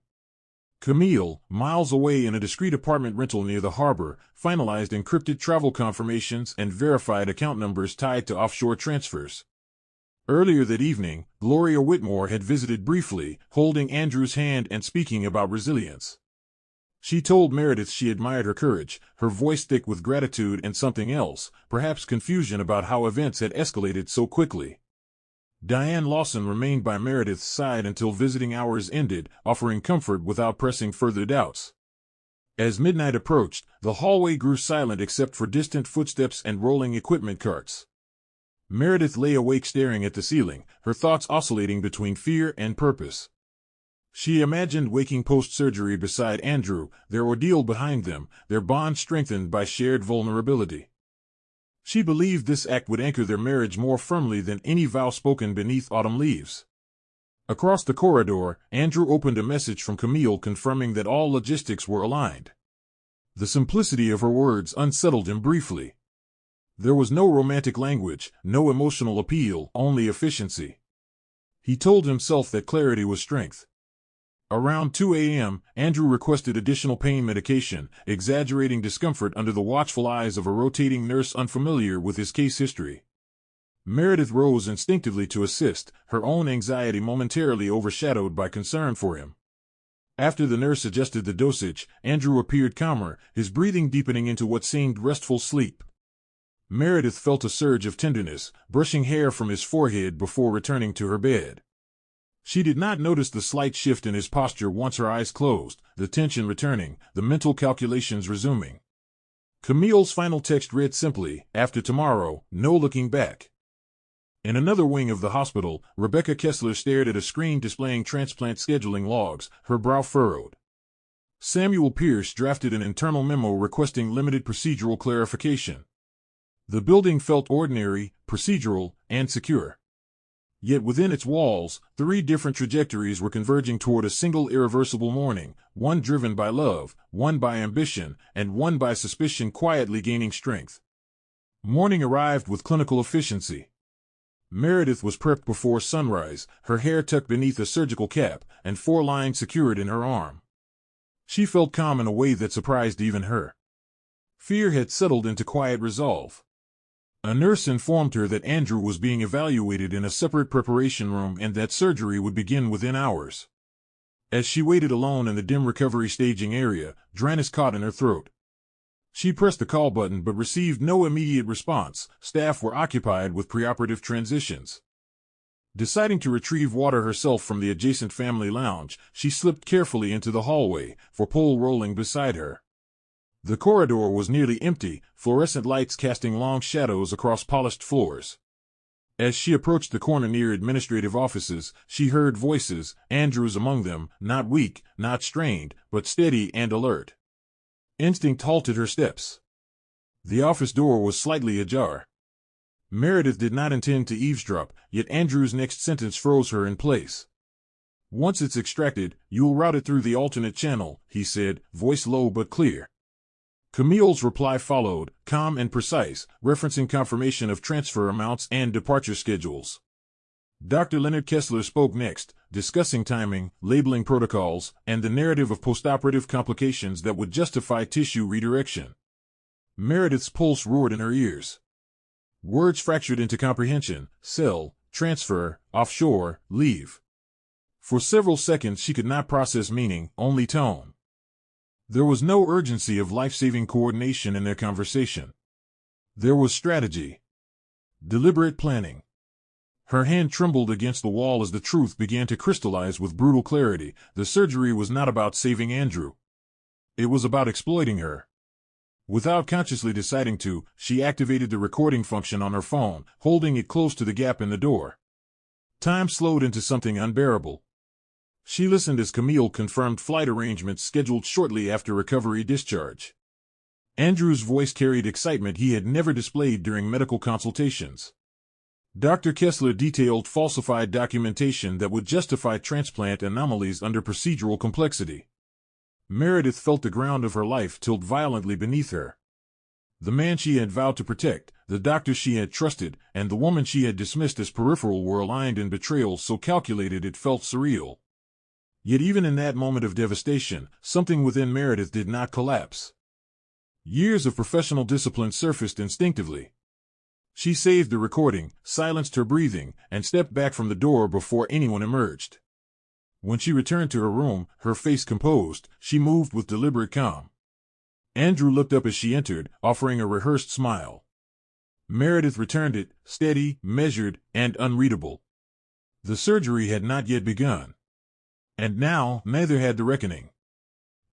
Camille, miles away in a discreet apartment rental near the harbor, finalized encrypted travel confirmations and verified account numbers tied to offshore transfers. Earlier that evening, Gloria Whitmore had visited briefly, holding Andrew's hand and speaking about resilience. She told Meredith she admired her courage, her voice thick with gratitude and something else, perhaps confusion about how events had escalated so quickly. Diane Lawson remained by Meredith's side until visiting hours ended, offering comfort without pressing further doubts. As midnight approached, the hallway grew silent except for distant footsteps and rolling equipment carts. Meredith lay awake staring at the ceiling, her thoughts oscillating between fear and purpose. She imagined waking post-surgery beside Andrew, their ordeal behind them, their bond strengthened by shared vulnerability. She believed this act would anchor their marriage more firmly than any vow spoken beneath autumn leaves. Across the corridor, Andrew opened a message from Camille confirming that all logistics were aligned. The simplicity of her words unsettled him briefly. There was no romantic language, no emotional appeal, only efficiency. He told himself that clarity was strength. Around 2 a.m., Andrew requested additional pain medication, exaggerating discomfort under the watchful eyes of a rotating nurse unfamiliar with his case history. Meredith rose instinctively to assist, her own anxiety momentarily overshadowed by concern for him. After the nurse adjusted the dosage, Andrew appeared calmer, his breathing deepening into what seemed restful sleep. Meredith felt a surge of tenderness, brushing hair from his forehead before returning to her bed. She did not notice the slight shift in his posture once her eyes closed, the tension returning, the mental calculations resuming. Camille's final text read simply, "After tomorrow, no looking back." In another wing of the hospital, Rebecca Kessler stared at a screen displaying transplant scheduling logs, her brow furrowed. Samuel Pierce drafted an internal memo requesting limited procedural clarification. The building felt ordinary, procedural, and secure. Yet within its walls, 3 different trajectories were converging toward a single irreversible morning, one driven by love, one by ambition, and one by suspicion quietly gaining strength. Morning arrived with clinical efficiency. Meredith was prepped before sunrise, her hair tucked beneath a surgical cap, and 4 lines secured in her arm. She felt calm in a way that surprised even her. Fear had settled into quiet resolve. A nurse informed her that Andrew was being evaluated in a separate preparation room and that surgery would begin within hours. As she waited alone in the dim recovery staging area, dryness caught in her throat. She pressed the call button but received no immediate response. Staff were occupied with preoperative transitions. Deciding to retrieve water herself from the adjacent family lounge, she slipped carefully into the hallway, for pole rolling beside her. The corridor was nearly empty, fluorescent lights casting long shadows across polished floors. As she approached the corner near administrative offices, she heard voices, Andrew's among them, not weak, not strained, but steady and alert. Instinct halted her steps. The office door was slightly ajar. Meredith did not intend to eavesdrop, yet Andrew's next sentence froze her in place. "Once it's extracted, you'll route it through the alternate channel," he said, voice low but clear. Camille's reply followed, calm and precise, referencing confirmation of transfer amounts and departure schedules. Dr. Leonard Kessler spoke next, discussing timing, labeling protocols, and the narrative of postoperative complications that would justify tissue redirection. Meredith's pulse roared in her ears. Words fractured into comprehension: Sèll, transfer, offshore, leave. For several seconds she could not process meaning, only tone. There was no urgency of life-saving coordination in their conversation. There was strategy. Deliberate planning. Her hand trembled against the wall as the truth began to crystallize with brutal clarity. The surgery was not about saving Andrew. It was about exploiting her. Without consciously deciding to, she activated the recording function on her phone, holding it close to the gap in the door. Time slowed into something unbearable. She listened as Camille confirmed flight arrangements scheduled shortly after recovery discharge. Andrew's voice carried excitement he had never displayed during medical consultations. Dr. Kessler detailed falsified documentation that would justify transplant anomalies under procedural complexity. Meredith felt the ground of her life tilt violently beneath her. The man she had vowed to protect, the doctor she had trusted, and the woman she had dismissed as peripheral were aligned in betrayal so calculated it felt surreal. Yet even in that moment of devastation, something within Meredith did not collapse. Years of professional discipline surfaced instinctively. She saved the recording, silenced her breathing, and stepped back from the door before anyone emerged. When she returned to her room, her face composed, she moved with deliberate calm. Andrew looked up as she entered, offering a rehearsed smile. Meredith returned it, steady, measured, and unreadable. The surgery had not yet begun. And now, neither had the reckoning.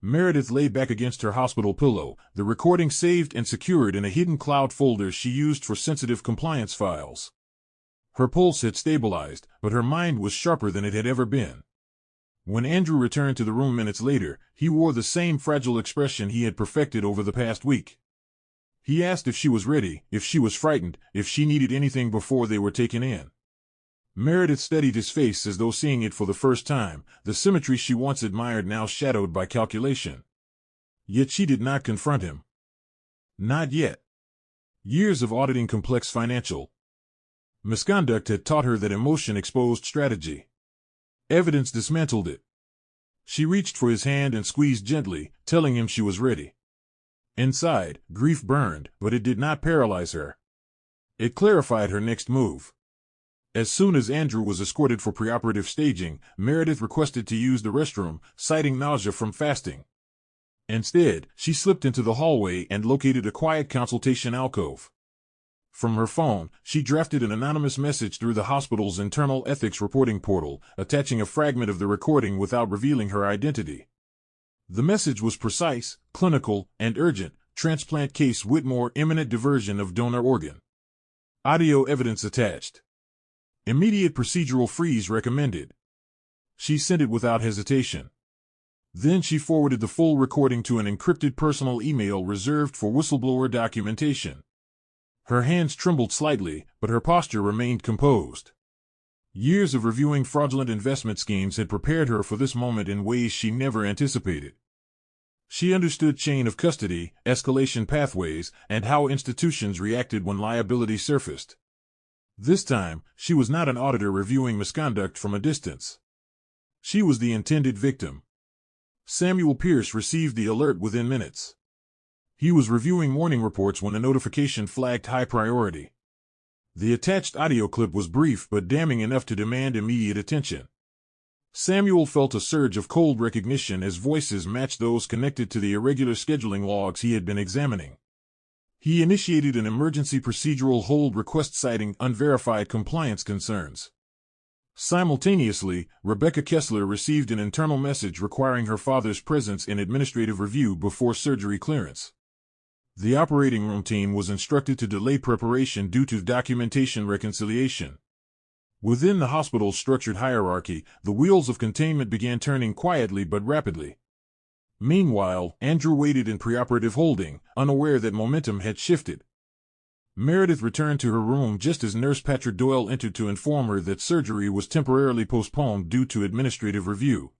Meredith lay back against her hospital pillow, the recording saved and secured in a hidden cloud folder she used for sensitive compliance files. Her pulse had stabilized, but her mind was sharper than it had ever been. When Andrew returned to the room minutes later, he wore the same fragile expression he had perfected over the past week. He asked if she was ready, if she was frightened, if she needed anything before they were taken in. Meredith studied his face as though seeing it for the first time, the symmetry she once admired now shadowed by calculation. Yet she did not confront him. Not yet. Years of auditing complex financial misconduct had taught her that emotion exposed strategy. Evidence dismantled it. She reached for his hand and squeezed gently, telling him she was ready. Inside, grief burned, but it did not paralyze her. It clarified her next move. As soon as Andrew was escorted for preoperative staging, Meredith requested to use the restroom, citing nausea from fasting. Instead, she slipped into the hallway and located a quiet consultation alcove. From her phone, she drafted an anonymous message through the hospital's internal ethics reporting portal, attaching a fragment of the recording without revealing her identity. The message was precise, clinical, and urgent. Transplant case Whitmore, imminent diversion of donor organ. Audio evidence attached. Immediate procedural freeze recommended. She sent it without hesitation. Then she forwarded the full recording to an encrypted personal email reserved for whistleblower documentation. Her hands trembled slightly, but her posture remained composed. Years of reviewing fraudulent investment schemes had prepared her for this moment in ways she never anticipated. She understood chain of custody, escalation pathways, and how institutions reacted when liability surfaced. This time, she was not an auditor reviewing misconduct from a distance. She was the intended victim. Samuel Pierce received the alert within minutes. He was reviewing morning reports when a notification flagged high priority. The attached audio clip was brief but damning enough to demand immediate attention. Samuel felt a surge of cold recognition as voices matched those connected to the irregular scheduling logs he had been examining. He initiated an emergency procedural hold request citing unverified compliance concerns. Simultaneously, Rebecca Kessler received an internal message requiring her father's presence in administrative review before surgery clearance. The operating room team was instructed to delay preparation due to documentation reconciliation. Within the hospital's structured hierarchy, the wheels of containment began turning quietly but rapidly. Meanwhile, Andrew waited in preoperative holding, unaware that momentum had shifted. Meredith returned to her room just as Nurse Patrick Doyle entered to inform her that surgery was temporarily postponed due to administrative review.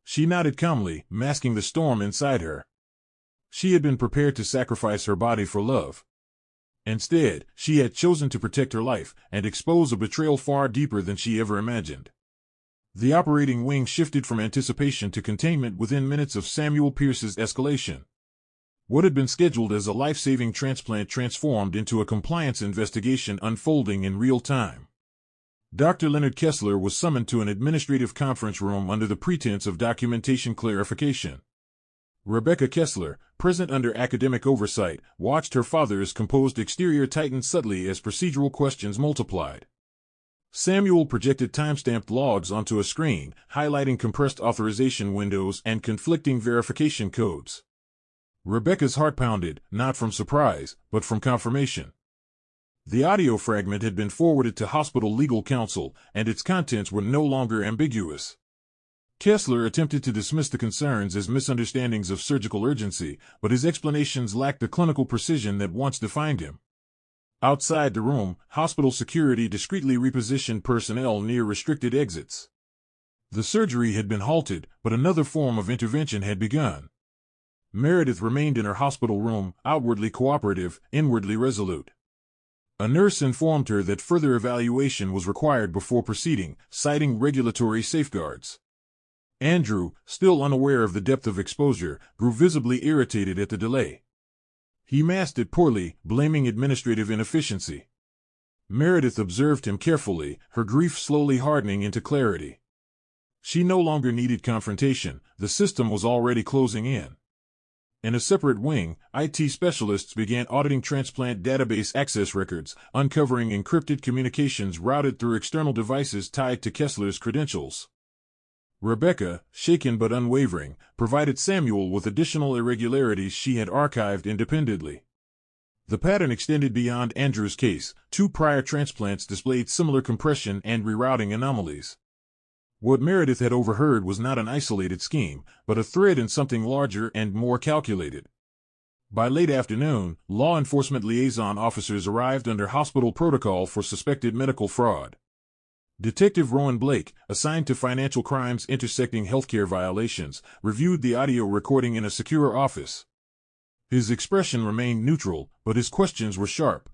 She nodded calmly, masking the storm inside her. She had been prepared to sacrifice her body for love. Instead, she had chosen to protect her life and expose a betrayal far deeper than she ever imagined. The operating wing shifted from anticipation to containment within minutes of Samuel Pierce's escalation. What had been scheduled as a life-saving transplant transformed into a compliance investigation unfolding in real time. Dr. Leonard Kessler was summoned to an administrative conference room under the pretense of documentation clarification. Rebecca Kessler, present under academic oversight, watched her father's composed exterior tighten subtly as procedural questions multiplied. Samuel projected timestamped logs onto a screen, highlighting compressed authorization windows and conflicting verification codes. Rebecca's heart pounded, not from surprise, but from confirmation. The audio fragment had been forwarded to hospital legal counsel, and its contents were no longer ambiguous. Kessler attempted to dismiss the concerns as misunderstandings of surgical urgency, but his explanations lacked the clinical precision that once defined him. Outside the room, hospital security discreetly repositioned personnel near restricted exits. The surgery had been halted, but another form of intervention had begun. Meredith remained in her hospital room, outwardly cooperative, inwardly resolute. A nurse informed her that further evaluation was required before proceeding, citing regulatory safeguards. Andrew, still unaware of the depth of exposure, grew visibly irritated at the delay. He masked it poorly, blaming administrative inefficiency. Meredith observed him carefully, her grief slowly hardening into clarity. She no longer needed confrontation, the system was already closing in. In a separate wing, IT specialists began auditing transplant database access records, uncovering encrypted communications routed through external devices tied to Kessler's credentials. Rebecca, shaken but unwavering, provided Samuel with additional irregularities she had archived independently. The pattern extended beyond Andrew's case. 2 prior transplants displayed similar compression and rerouting anomalies. What Meredith had overheard was not an isolated scheme, but a thread in something larger and more calculated. By late afternoon, law enforcement liaison officers arrived under hospital protocol for suspected medical fraud. Detective Rowan Blake, assigned to financial crimes intersecting healthcare violations, reviewed the audio recording in a secure office. His expression remained neutral, but his questions were sharp.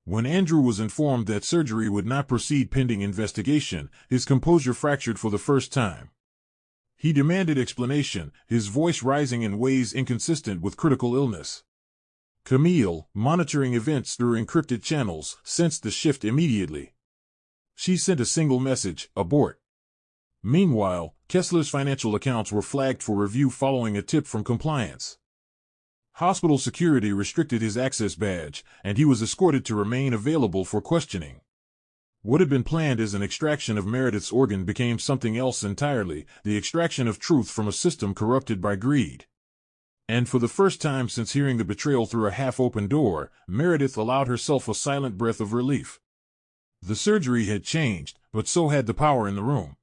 When Andrew was informed that surgery would not proceed pending investigation, his composure fractured for the first time. He demanded explanation, his voice rising in ways inconsistent with critical illness. Camille, monitoring events through encrypted channels, sensed the shift immediately. She sent a single message, abort. Meanwhile, Kessler's financial accounts were flagged for review following a tip from compliance. Hospital security restricted his access badge, and he was escorted to remain available for questioning. What had been planned as an extraction of Meredith's organ became something else entirely, the extraction of truth from a system corrupted by greed. And for the first time since hearing the betrayal through a half-open door, Meredith allowed herself a silent breath of relief. The surgery had changed, but so had the power in the room.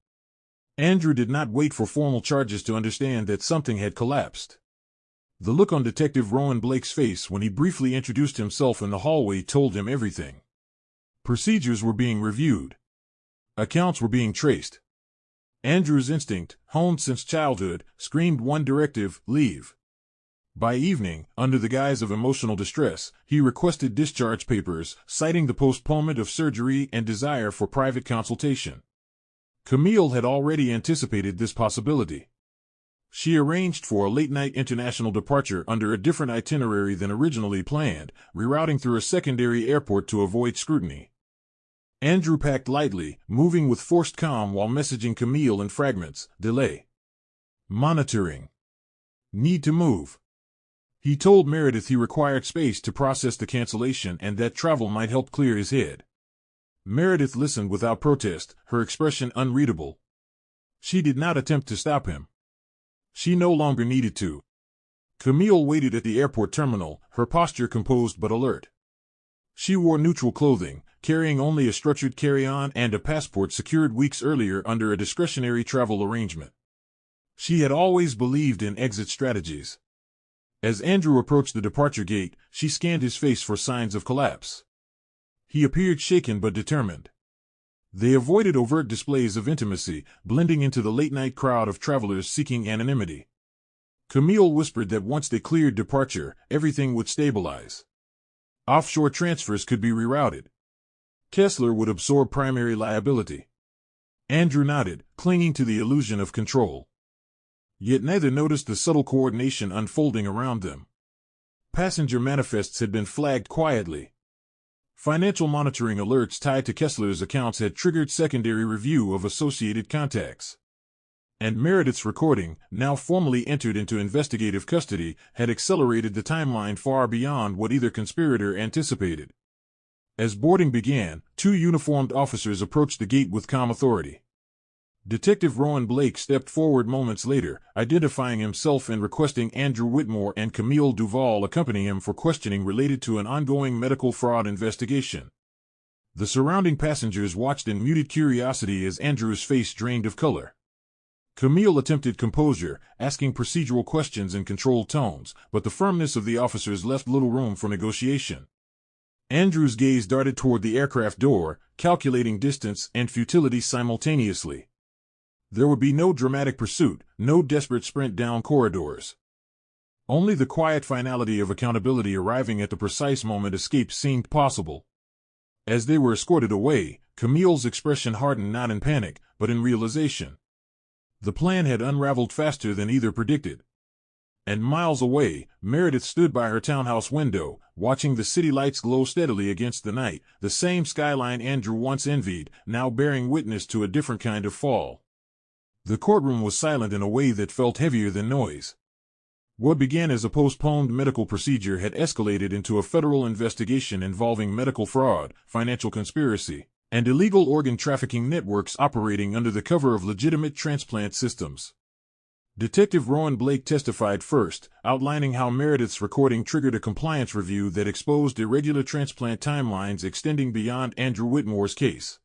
Andrew did not wait for formal charges to understand that something had collapsed. The look on Detective Rowan Blake's face when he briefly introduced himself in the hallway told him everything. Procedures were being reviewed. Accounts were being traced. Andrew's instinct, honed since childhood, screamed one directive: leave. By evening, under the guise of emotional distress, he requested discharge papers, citing the postponement of surgery and desire for private consultation. Camille had already anticipated this possibility. She arranged for a late-night international departure under a different itinerary than originally planned, rerouting through a secondary airport to avoid scrutiny. Andrew packed lightly, moving with forced calm while messaging Camille in fragments: delay. Monitoring. Need to move. He told Meredith he required space to process the cancellation and that travel might help clear his head. Meredith listened without protest, her expression unreadable. She did not attempt to stop him. She no longer needed to. Camille waited at the airport terminal, her posture composed but alert. She wore neutral clothing, carrying only a structured carry-on and a passport secured weeks earlier under a discretionary travel arrangement. She had always believed in exit strategies. As Andrew approached the departure gate, she scanned his face for signs of collapse. He appeared shaken but determined. They avoided overt displays of intimacy, blending into the late-night crowd of travelers seeking anonymity. Camille whispered that once they cleared departure, everything would stabilize. Offshore transfers could be rerouted. Kessler would absorb primary liability. Andrew nodded, clinging to the illusion of control. Yet neither noticed the subtle coordination unfolding around them. Passenger manifests had been flagged quietly. Financial monitoring alerts tied to Kessler's accounts had triggered secondary review of associated contacts. And Meredith's recording, now formally entered into investigative custody, had accelerated the timeline far beyond what either conspirator anticipated. As boarding began, two uniformed officers approached the gate with calm authority. Detective Rowan Blake stepped forward moments later, identifying himself and requesting Andrew Whitmore and Camille Duval accompany him for questioning related to an ongoing medical fraud investigation. The surrounding passengers watched in muted curiosity as Andrew's face drained of color. Camille attempted composure, asking procedural questions in controlled tones, but the firmness of the officers left little room for negotiation. Andrew's gaze darted toward the aircraft door, calculating distance and futility simultaneously. There would be no dramatic pursuit, no desperate sprint down corridors. Only the quiet finality of accountability arriving at the precise moment escape seemed possible. As they were escorted away, Camille's expression hardened not in panic, but in realization. The plan had unraveled faster than either predicted. And miles away, Meredith stood by her townhouse window, watching the city lights glow steadily against the night, the same skyline Andrew once envied, now bearing witness to a different kind of fall. The courtroom was silent in a way that felt heavier than noise. What began as a postponed medical procedure had escalated into a federal investigation involving medical fraud, financial conspiracy, and illegal organ trafficking networks operating under the cover of legitimate transplant systems. Detective Rowan Blake testified first, outlining how Meredith's recording triggered a compliance review that exposed irregular transplant timelines extending beyond Andrew Whitmore's case.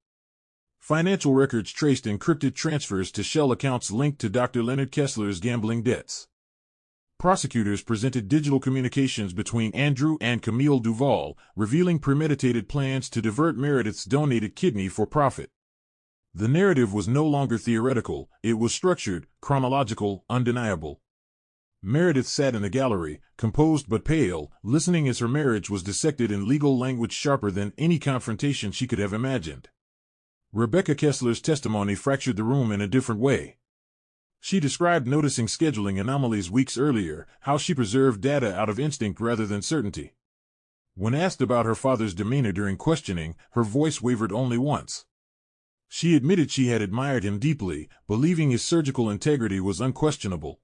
Financial records traced encrypted transfers to Sèll accounts linked to Dr. Leonard Kessler's gambling debts. Prosecutors presented digital communications between Andrew and Camille Duval, revealing premeditated plans to divert Meredith's donated kidney for profit. The narrative was no longer theoretical, it was structured, chronological, undeniable. Meredith sat in the gallery, composed but pale, listening as her marriage was dissected in legal language sharper than any confrontation she could have imagined. Rebecca Kessler's testimony fractured the room in a different way. She described noticing scheduling anomalies weeks earlier, how she preserved data out of instinct rather than certainty. When asked about her father's demeanor during questioning, her voice wavered only once. She admitted she had admired him deeply, believing his surgical integrity was unquestionable.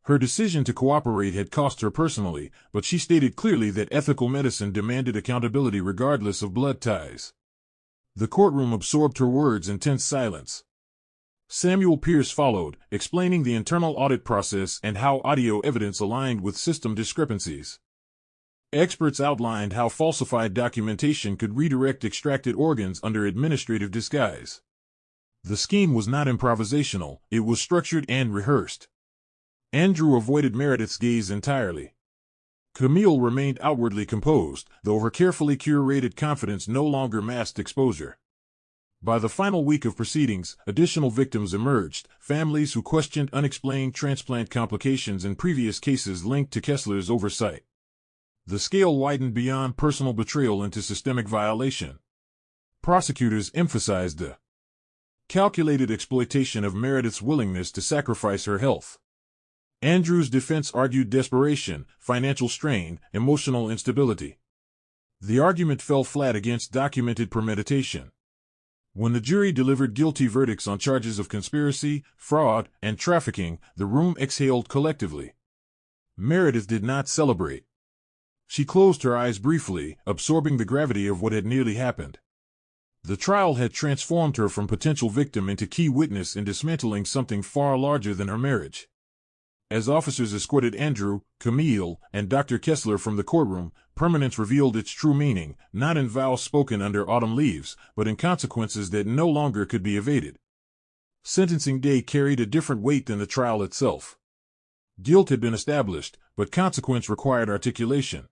Her decision to cooperate had cost her personally, but she stated clearly that ethical medicine demanded accountability regardless of blood ties. The courtroom absorbed her words in tense silence. Samuel Pierce followed, explaining the internal audit process and how audio evidence aligned with system discrepancies. Experts outlined how falsified documentation could redirect extracted organs under administrative disguise. The scheme was not improvisational, it was structured and rehearsed. Andrew avoided Meredith's gaze entirely. Camille remained outwardly composed, though her carefully curated confidence no longer masked exposure. By the final week of proceedings, additional victims emerged, families who questioned unexplained transplant complications in previous cases linked to Kessler's oversight. The scale widened beyond personal betrayal into systemic violation. Prosecutors emphasized the calculated exploitation of Meredith's willingness to sacrifice her health. Andrew's defense argued desperation, financial strain, emotional instability. The argument fell flat against documented premeditation. When the jury delivered guilty verdicts on charges of conspiracy, fraud, and trafficking, the room exhaled collectively. Meredith did not celebrate. She closed her eyes briefly, absorbing the gravity of what had nearly happened. The trial had transformed her from potential victim into key witness in dismantling something far larger than her marriage. As officers escorted Andrew, Camille, and Dr. Kessler from the courtroom, permanence revealed its true meaning, not in vows spoken under autumn leaves, but in consequences that no longer could be evaded. Sentencing day carried a different weight than the trial itself. Guilt had been established, but consequence required articulation.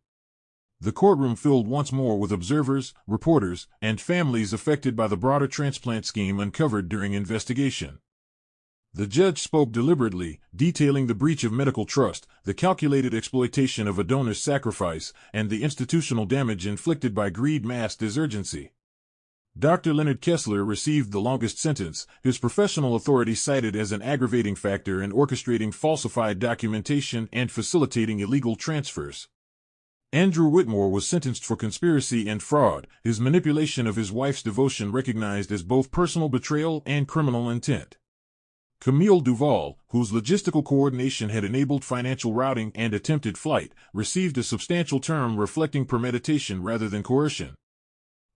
The courtroom filled once more with observers, reporters, and families affected by the broader transplant scheme uncovered during investigation. The judge spoke deliberately, detailing the breach of medical trust, the calculated exploitation of a donor's sacrifice, and the institutional damage inflicted by greed masked as urgency. Dr. Leonard Kessler received the longest sentence, his professional authority cited as an aggravating factor in orchestrating falsified documentation and facilitating illegal transfers. Andrew Whitmore was sentenced for conspiracy and fraud, his manipulation of his wife's devotion recognized as both personal betrayal and criminal intent. Camille Duval, whose logistical coordination had enabled financial routing and attempted flight, received a substantial term reflecting premeditation rather than coercion.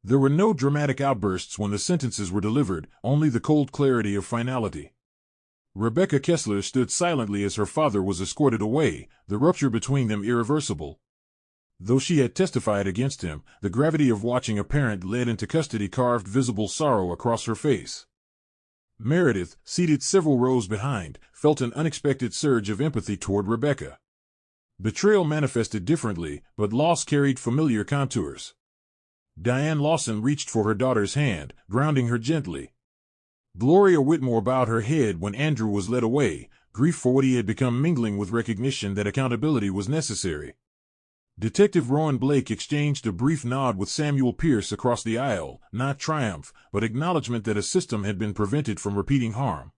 There were no dramatic outbursts when the sentences were delivered, only the cold clarity of finality. Rebecca Kessler stood silently as her father was escorted away, the rupture between them irreversible. Though she had testified against him, the gravity of watching a parent led into custody carved visible sorrow across her face. Meredith, seated several rows behind, felt an unexpected surge of empathy toward Rebecca. Betrayal manifested differently, but loss carried familiar contours. Diane Lawson reached for her daughter's hand, grounding her gently. Gloria Whitmore bowed her head when Andrew was led away, grief for what he had become mingling with recognition that accountability was necessary. Detective Rowan Blake exchanged a brief nod with Samuel Pierce across the aisle, not triumph, but acknowledgement that a system had been prevented from repeating harm.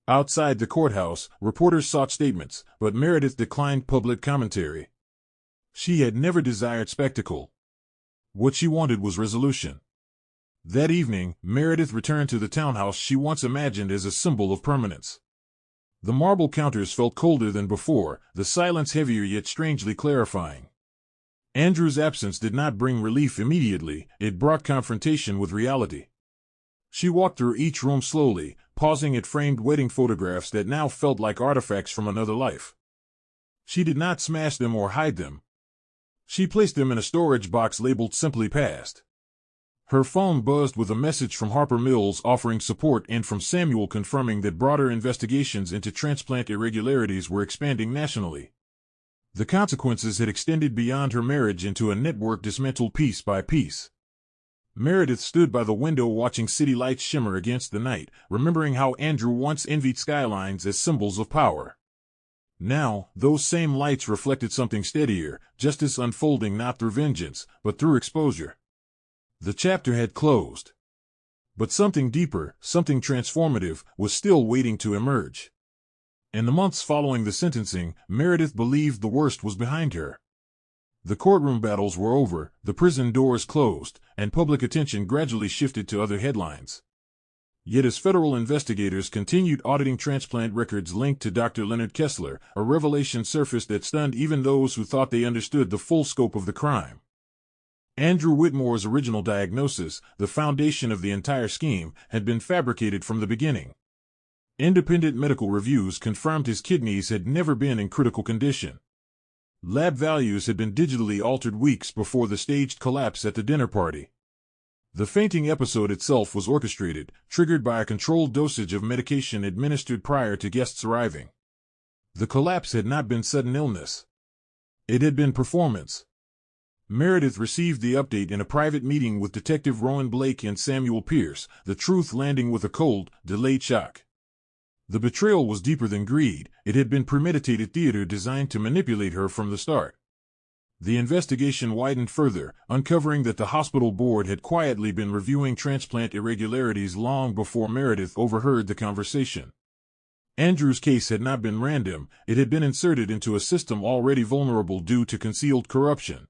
Outside the courthouse, reporters sought statements, but Meredith declined public commentary. She had never desired spectacle. What she wanted was resolution. That evening, Meredith returned to the townhouse she once imagined as a symbol of permanence. The marble counters felt colder than before, the silence heavier yet strangely clarifying. Andrew's absence did not bring relief immediately, it brought confrontation with reality. She walked through each room slowly, pausing at framed wedding photographs that now felt like artifacts from another life. She did not smash them or hide them. She placed them in a storage box labeled Simply Past. Her phone buzzed with a message from Harper Mills offering support and from Samuel confirming that broader investigations into transplant irregularities were expanding nationally. The consequences had extended beyond her marriage into a network dismantled piece by piece. Meredith stood by the window watching city lights shimmer against the night, remembering how Andrew once envied skylines as symbols of power. Now, those same lights reflected something steadier, justice unfolding not through vengeance, but through exposure. The chapter had closed. But something deeper, something transformative, was still waiting to emerge. In the months following the sentencing, Meredith believed the worst was behind her. The courtroom battles were over, the prison doors closed, and public attention gradually shifted to other headlines. Yet as federal investigators continued auditing transplant records linked to Dr. Leonard Kessler, a revelation surfaced that stunned even those who thought they understood the full scope of the crime. Andrew Whitmore's original diagnosis, the foundation of the entire scheme, had been fabricated from the beginning. Independent medical reviews confirmed his kidneys had never been in critical condition. Lab values had been digitally altered weeks before the staged collapse at the dinner party. The fainting episode itself was orchestrated, triggered by a controlled dosage of medication administered prior to guests arriving. The collapse had not been sudden illness. It had been performance. Meredith received the update in a private meeting with Detective Rowan Blake and Samuel Pierce, the truth landing with a cold, delayed shock. The betrayal was deeper than greed. It had been premeditated theater designed to manipulate her from the start. The investigation widened further, uncovering that the hospital board had quietly been reviewing transplant irregularities long before Meredith overheard the conversation. Andrew's case had not been random, it had been inserted into a system already vulnerable due to concealed corruption.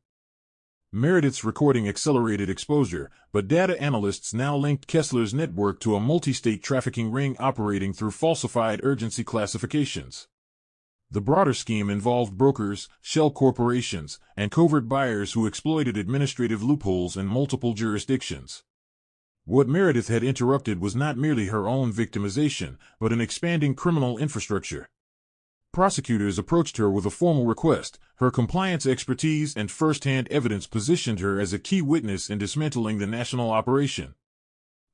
Meredith's recording accelerated exposure, but data analysts now linked Kessler's network to a multi-state trafficking ring operating through falsified urgency classifications. The broader scheme involved brokers, shell corporations, and covert buyers who exploited administrative loopholes in multiple jurisdictions. What Meredith had interrupted was not merely her own victimization, but an expanding criminal infrastructure. Prosecutors approached her with a formal request. Her compliance expertise and first-hand evidence positioned her as a key witness in dismantling the national operation.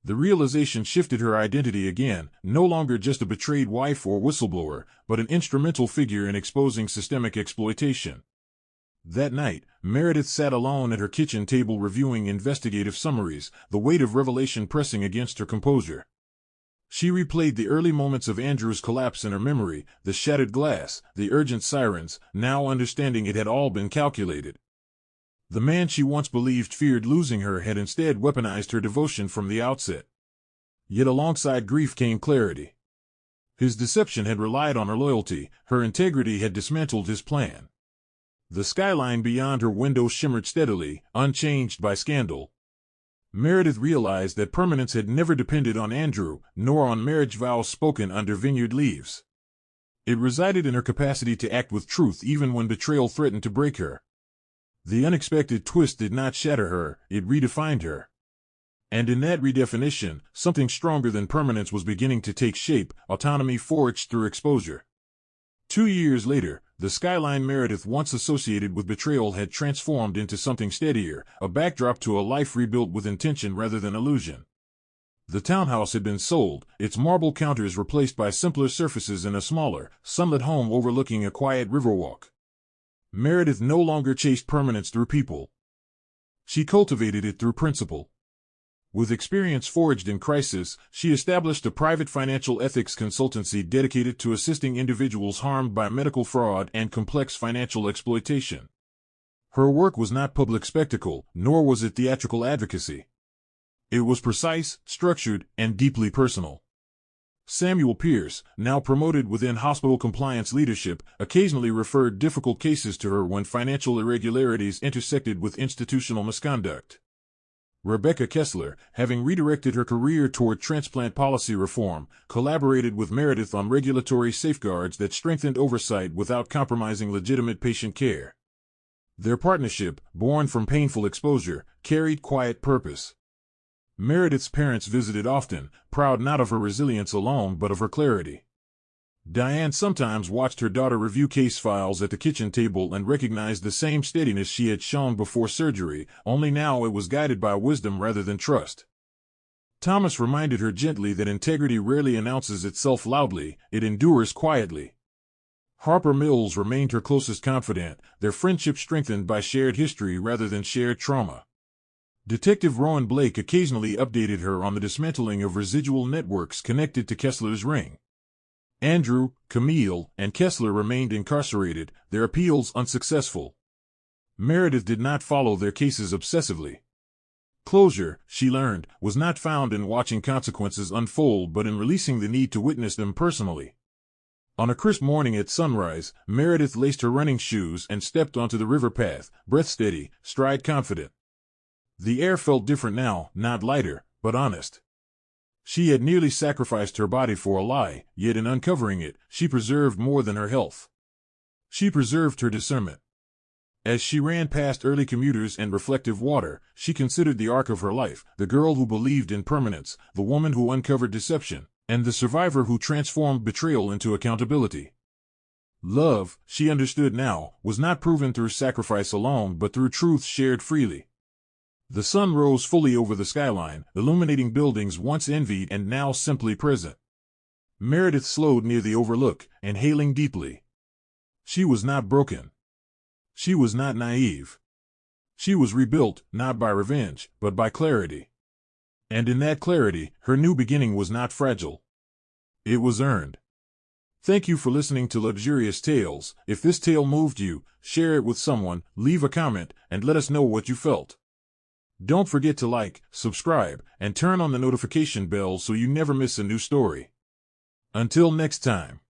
The realization shifted her identity again, no longer just a betrayed wife or whistleblower, but an instrumental figure in exposing systemic exploitation. That night, Meredith sat alone at her kitchen table reviewing investigative summaries, the weight of revelation pressing against her composure. She replayed the early moments of Andrew's collapse in her memory, the shattered glass, the urgent sirens, now understanding it had all been calculated. The man she once believed feared losing her had instead weaponized her devotion from the outset. Yet alongside grief came clarity. His deception had relied on her loyalty, her integrity had dismantled his plan. The skyline beyond her window shimmered steadily, unchanged by scandal. Meredith realized that permanence had never depended on Andrew, nor on marriage vows spoken under vineyard leaves. It resided in her capacity to act with truth even when betrayal threatened to break her. The unexpected twist did not shatter her, it redefined her. And in that redefinition, something stronger than permanence was beginning to take shape, autonomy forged through exposure. 2 years later, the skyline Meredith once associated with betrayal had transformed into something steadier, a backdrop to a life rebuilt with intention rather than illusion. The townhouse had been sold, its marble counters replaced by simpler surfaces in a smaller, sunlit home overlooking a quiet riverwalk. Meredith no longer chased permanence through people. She cultivated it through principle. With experience forged in crisis, she established a private financial ethics consultancy dedicated to assisting individuals harmed by medical fraud and complex financial exploitation. Her work was not public spectacle, nor was it theatrical advocacy. It was precise, structured, and deeply personal. Samuel Pierce, now promoted within hospital compliance leadership, occasionally referred difficult cases to her when financial irregularities intersected with institutional misconduct. Rebecca Kessler, having redirected her career toward transplant policy reform, collaborated with Meredith on regulatory safeguards that strengthened oversight without compromising legitimate patient care. Their partnership, born from painful exposure, carried quiet purpose. Meredith's parents visited often, proud not of her resilience alone but of her clarity. Diane sometimes watched her daughter review case files at the kitchen table and recognized the same steadiness she had shown before surgery, only now it was guided by wisdom rather than trust. Thomas reminded her gently that integrity rarely announces itself loudly, it endures quietly. Harper Mills remained her closest confidant, their friendship strengthened by shared history rather than shared trauma. Detective Rowan Blake occasionally updated her on the dismantling of residual networks connected to Kessler's ring. Andrew, Camille, and Kessler remained incarcerated, their appeals unsuccessful. Meredith did not follow their cases obsessively. Closure, she learned, was not found in watching consequences unfold but in releasing the need to witness them personally. On a crisp morning at sunrise, Meredith laced her running shoes and stepped onto the river path, breath steady, stride confident. The air felt different now, not lighter, but honest. She had nearly sacrificed her body for a lie, yet in uncovering it, she preserved more than her health. She preserved her discernment. As she ran past early commuters and reflective water, she considered the arc of her life, the girl who believed in permanence, the woman who uncovered deception, and the survivor who transformed betrayal into accountability. Love, she understood now, was not proven through sacrifice alone but through truth shared freely. The sun rose fully over the skyline, illuminating buildings once envied and now simply present. Meredith slowed near the overlook, inhaling deeply. She was not broken. She was not naive. She was rebuilt, not by revenge, but by clarity. And in that clarity, her new beginning was not fragile. It was earned. Thank you for listening to Luxurious Tales. If this tale moved you, share it with someone, leave a comment, and let us know what you felt. Don't forget to like, subscribe, and turn on the notification bell so you never miss a new story. Until next time.